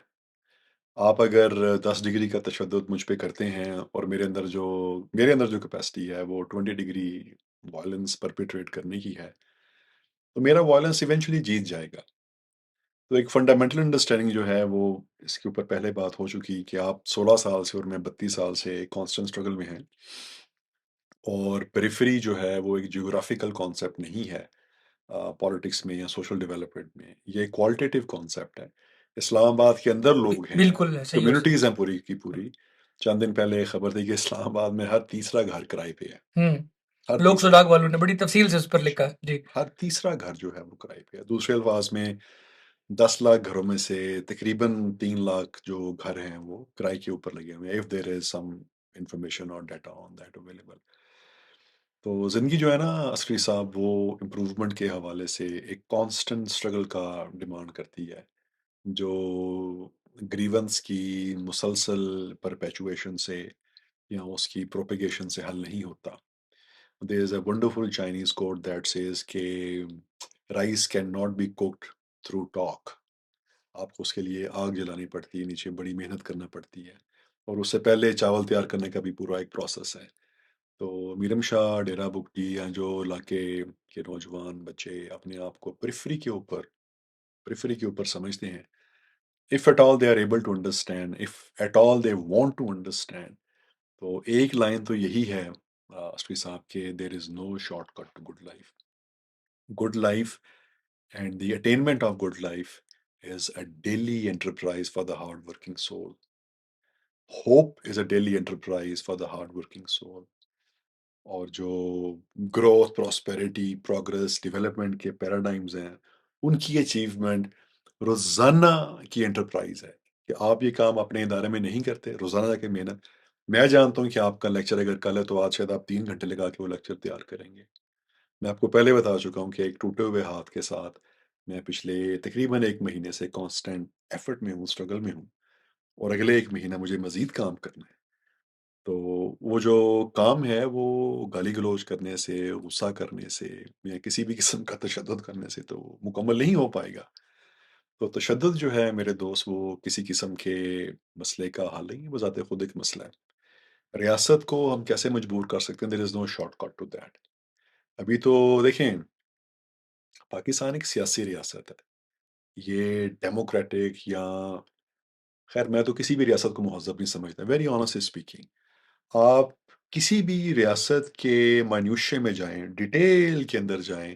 آپ اگر 10 ڈگری کا تشدد مجھ پہ کرتے ہیں اور میرے اندر جو کیپیسٹی ہے وہ 20 ڈگری وائلنس پرپیٹریٹ کرنے کی ہے، تو میرا وائلنس ایونچولی جیت جائے گا. تو ایک فنڈامنٹل انڈرسٹینڈنگ جو ہے وہ اس کے اوپر پہلے بات ہو چکی کہ آپ 16 سال سے اور میں 32 سال سے ایک کانسٹنٹ اسٹرگل میں ہیں، اور پیریفری جو ہے وہ ایک جیوگرافیکل کانسیپٹ نہیں ہے پالیٹکس میں یا سوشل ڈیولپمنٹ میں. یہ ایک کوالٹیٹیو کانسیپٹ ہے. اسلام آباد کے اندر لوگ ہیں، بالکل صحیح ہو. کمیونٹیز ہیں پوری کی پوری. چند دن پہلے خبر تھی کہ اسلام آباد میں ہر تیسرا گھر کرائے پہ ہے. ہر لوک تیسرا سراغ والوں نے بڑی تفصیل سے اس پر لکھا. جی. ہر تیسرا گھر جو ہے وہ کرائے پہ ہے. دوسرے الفاظ میں 10 لاکھ گھروں میں سے تقریباً 3 لاکھ جو گھر ہیں وہ کرائے کے اوپر لگے ہوئے ہیں. if there is some information or data on that available. تو زندگی جو ہے نا عسکری صاحب، وہ امپروومنٹ کے حوالے سے ایک کانسٹنٹ اسٹرگل کا ڈیمانڈ کرتی ہے، جو گریونس کی مسلسل پرپیچویشن سے یا اس کی پروپیگیشن سے حل نہیں ہوتا. There is a wonderful Chinese quote that says کہ rice cannot be cooked through talk. آپ کو اس کے لیے آگ جلانی پڑتی ہے، نیچے بڑی محنت کرنا پڑتی ہے، اور اس سے پہلے چاول تیار کرنے کا بھی پورا ایک پروسیس ہے. تو میرم شاہ، ڈیرا بگٹی یا جو علاقے کے نوجوان بچے اپنے آپ کو پریفری کے اوپر سمجھتے ہیں، if at all they are able to understand, if at all they want to understand، تو ایک لائن تو یہی ہے اسفی صاحب کہ there is no shortcut to good life. Good life and the attainment of good life is a daily enterprise for the hard-working soul. Hope is a daily enterprise for the hard-working soul. اور جو growth, prosperity, progress, development کے paradigms ہیں، ان کی achievement روزانہ کی enterprise ہے. کہ آپ یہ کام اپنے ادارے میں نہیں کرتے، روزانہ جا کے محنت. میں جانتا ہوں کہ آپ کا لیکچر اگر کل ہے تو آج شاید آپ 3 گھنٹے لگا کے وہ لیکچر تیار کریں گے. میں آپ کو پہلے بتا چکا ہوں کہ ایک ٹوٹے ہوئے ہاتھ کے ساتھ میں پچھلے تقریباً 1 مہینے سے کانسٹنٹ ایفرٹ میں ہوں، اسٹرگل میں ہوں، اور اگلے 1 مہینہ مجھے مزید کام کرنا ہے. تو وہ جو کام ہے وہ گالی گلوچ کرنے سے، غصہ کرنے سے یا کسی بھی قسم کا تشدد کرنے سے تو مکمل نہیں ہو پائے گا. تو تشدد جو ہے میرے دوست، وہ کسی قسم کے مسئلے کا حل نہیں، وہ ذات خود ایک مسئلہ ہے. ریاست کو ہم کیسے مجبور کر سکتے ہیں؟ there is no shortcut to that. ابھی تو دیکھیں، پاکستان ایک سیاسی ریاست ہے، یہ ڈیموکریٹک یا خیر میں تو کسی بھی ریاست کو مہذب نہیں سمجھتا، ویری آنیسٹلی اسپیکنگ. آپ کسی بھی ریاست کے مانیوشے میں جائیں، ڈیٹیل کے اندر جائیں،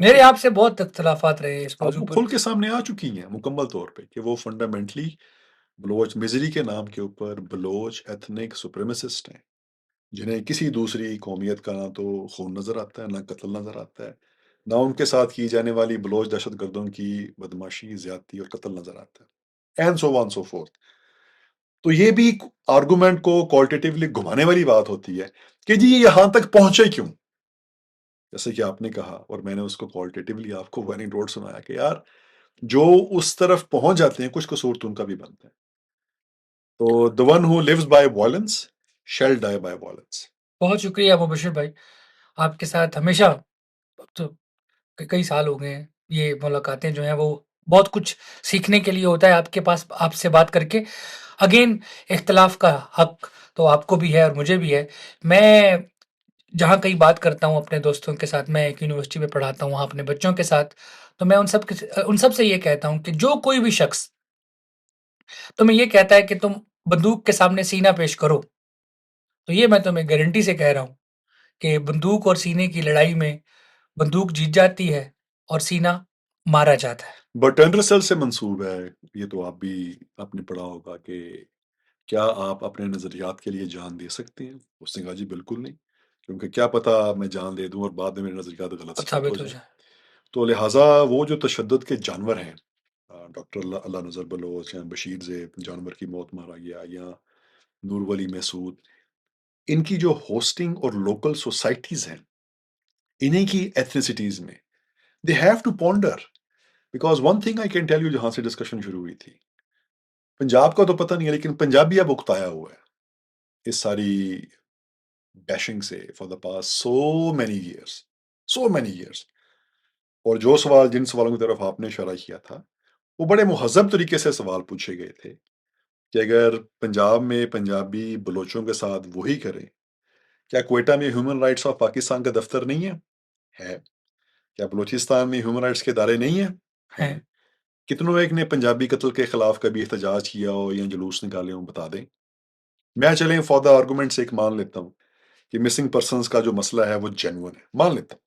میرے آپ سے بہت اختلافات رہے ہیں اس اب موضوع وہ پر. کھل کے سامنے آ چکی ہیں مکمل طور پہ کہ وہ فنڈامنٹلی بلوچ مزری کے نام کے اوپر بلوچ ایتھنک سپریمسسٹ ہیں، جنہیں کسی دوسری قومیت کا نہ تو خون نظر آتا ہے، نہ قتل نظر آتا ہے، نہ ان کے ساتھ کی جانے والی بلوچ دہشت گردوں کی بدماشی، زیادتی اور قتل نظر آتا ہے، and so on so fourth. تو یہ بھی آرگومنٹ کو کوالٹیٹیولی گھمانے والی بات ہوتی ہے کہ جی یہ یہاں تک پہنچے کیوں. جیسے کہ آپ نے کہا اور میں نے اس کو کوالٹیٹیولی آپ کو ون روڈ سنایا کہ یار جو اس طرف پہنچ جاتے ہیں کچھ قصور تو ان کا بھی بنتا ہے. تو the one who lives by violence shall die by violence. بہت شکریہ مبشر بھائی، آپ کے ساتھ ہمیشہ تو کئی سال ہو گئے ہیں، یہ ملاقاتیں جو ہیں وہ بہت کچھ سیکھنے کے لیے ہوتا ہے آپ کے پاس، آپ سے بات کر کے. اگین اختلاف کا حق تو آپ کو بھی ہے اور مجھے بھی ہے. میں جہاں کئی بات کرتا ہوں اپنے دوستوں کے ساتھ، میں ایک یونیورسٹی میں پڑھاتا ہوں وہاں اپنے بچوں کے ساتھ، تو میں ان سب سے یہ کہتا ہوں کہ جو کوئی بھی شخص تمہیں یہ کہتا ہے کہ تم بندوق کے سامنے سینہ پیش کرو، تو یہ میں تمہیں گارنٹی سے کہہ رہا ہوں کہ بندوق اور سینے کی لڑائی میں بندوق جیت جاتی ہے اور سینہ مارا جاتا ہے. برٹرینڈ رسل سے منسوب ہے، یہ تو آپ نے پڑھا ہوگا کہ کیا آپ اپنے نظریات کے لیے جان دے سکتے ہیں؟ اس نے کہا جی بالکل نہیں، کیونکہ کیا پتا میں جان دے دوں اور بعد میں میرے نظریات غلط ثابت ہو ثابت ہو جائیں. جائے. تو لہٰذا وہ جو تشدد کے جانور ہیں، ڈاکٹر اللہ نظر بلوچ یا بشیر زیب جانور کی موت مارا گیا، یا نور ولی محسود، ان کی جو ہوسٹنگ اور لوکل سوسائٹیز ہیں انہیں کی ایتھنیسٹیز میں they have to ponder. Because one thing I can tell you, جہاں سے ڈسکشن شروع ہوئی تھی، پنجاب کا تو پتہ نہیں ہے لیکن پنجابی اب اکتایا ہوا ہے اس ساری بیشنگ سے for the pass so many years. اور جو سوال جن سوالوں کی طرف آپ نے اشارہ کیا تھا وہ بڑے مہذب طریقے سے سوال پوچھے گئے تھے کہ اگر پنجاب میں پنجابی بلوچوں کے ساتھ وہی کریں، کیا کوئٹہ میں ہیومن رائٹس آف پاکستان کا دفتر نہیں ہے؟ کیا بلوچستان میں ہیومن رائٹس کے ادارے نہیں ہیں؟ کتنوں ایک نے پنجابی قتل کے خلاف کبھی احتجاج کیا ہو یا جلوس نکالے ہوں، بتا دیں. میں چلیں فار دا آرگومنٹ سے ایک مان لیتا ہوں کہ مسنگ پرسنس کا جو مسئلہ ہے وہ جینون ہے، مان لیتا ہوں.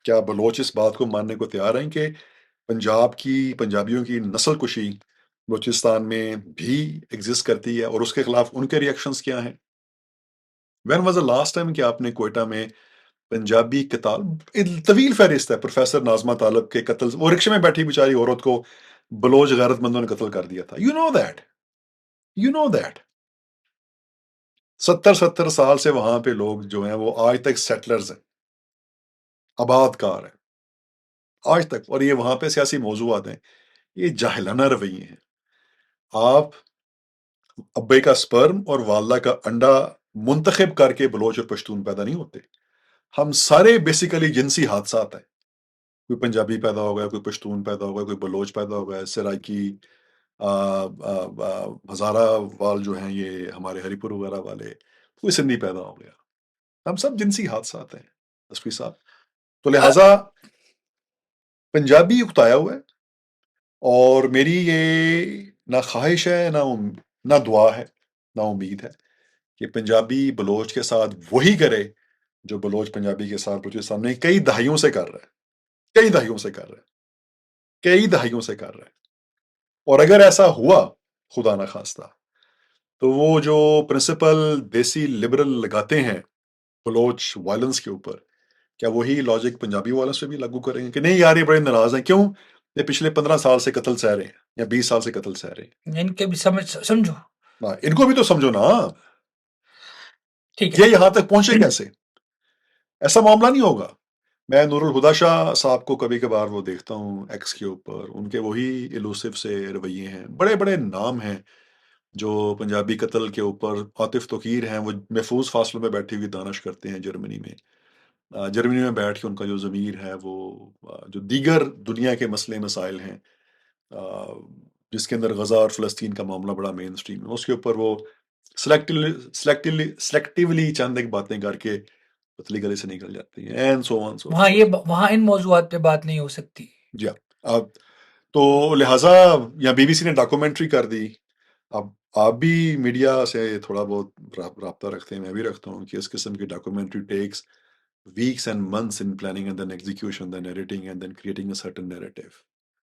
کیا بلوچ اس بات کو ماننے کو تیار ہیں کہ پنجابیوں کی نسل کشی بلوچستان میں بھی ایگزسٹ کرتی ہے اور اس کے خلاف ان کے ریئیکشنز کیا ہیں؟ When was the last time کہ آپ نے کوئٹہ میں پنجابی قتال، طویل فہرست ہے، پروفیسر ناظمہ طالب کے قتل، وہ رکشے میں بیٹھی بیچاری عورت کو بلوچ غیرت مندوں نے قتل کر دیا تھا. یو نو دیٹ 70 سال سے وہاں پہ لوگ جو ہیں وہ آج تک سیٹلرز ہیں، آباد کار ہیں آج تک، اور یہ وہاں پہ سیاسی موضوعات ہیں، یہ جاہلانہ رویے ہیں. آپ ابے کا سپرم اور والدہ کا انڈا منتخب کر کے بلوچ اور پشتون پیدا نہیں ہوتے. ہم سارے بیسیکلی جنسی حادثات ہیں، کوئی پنجابی پیدا ہو گیا، کوئی پشتون پیدا ہو گیا، کوئی بلوچ پیدا ہو گیا، سرائکی ہزارہ وال جو ہیں یہ ہمارے ہری پور وغیرہ والے، کوئی سندھی پیدا ہو گیا، ہم سب جنسی حادثات ہیں تصفی صاحب. تو لہٰذا پنجابی اکتایا ہوا ہے، اور میری یہ نہ خواہش ہے نہ دعا ہے نہ امید ہے کہ پنجابی بلوچ کے ساتھ وہی کرے جو بلوچ پنجابی کے ساتھ بلوچستان میں کئی دہائیوں سے کر رہا ہے، کئی دہائیوں سے کر رہا ہے. اور اگر ایسا ہوا خدا نہ خواستہ تو وہ جو پرنسپل دیسی لبرل لگاتے ہیں بلوچ وائلنس کے اوپر، کیا وہی لاجک پنجابی وائلنس پہ بھی لاگو کریں گے کہ نہیں یار یہ بڑے ناراض ہیں، کیوں؟ یہ پچھلے 15 سال سے قتل سہ رہے ہیں یا 20 سال سے قتل سہ رہے ہیں. ان کے بھی سمجھو. ان کو بھی تو سمجھو نا، ٹھیک ہے. یہ یہاں تک پہنچے کیسے؟ ایسا معاملہ نہیں ہوگا. میں نور الہدا شاہ صاحب کو کبھی کبھار وہ دیکھتا ہوں ایکس کے اوپر، ان کے وہی ایلوسیو سے رویے ہیں، بڑے بڑے نام ہیں جو پنجابی قتل کے اوپر عاطف توقیر ہیں، وہ محفوظ فاصلوں میں بیٹھی ہوئی دانش کرتے ہیں جرمنی میں بیٹھ کے ان کا جو ضمیر ہے وہ جو دیگر دنیا کے مسئلے مسائل ہیں جس کے اندر غزہ اور فلسطین کا معاملہ بڑا مین سٹریم ہے، اس کے اوپر وہ سلیکٹیولی چند ایک باتیں کر کے پتلی گلے سے نکل جاتی ہیں، and so on so fourth. وہاں ان موضوعات پہ بات نہیں ہو سکتی. جی اب تو لہٰذا یا بی بی سی نے ڈاکومنٹری کر دی. اب آپ بھی میڈیا سے تھوڑا بہت رابطہ رکھتے ہیں، میں بھی رکھتا ہوں کہ اس قسم کی documentary takes weeks and months in planning and then execution, then editing and then creating a certain narrative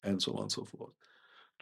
and so on so forth.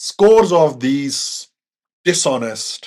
scores of these dishonest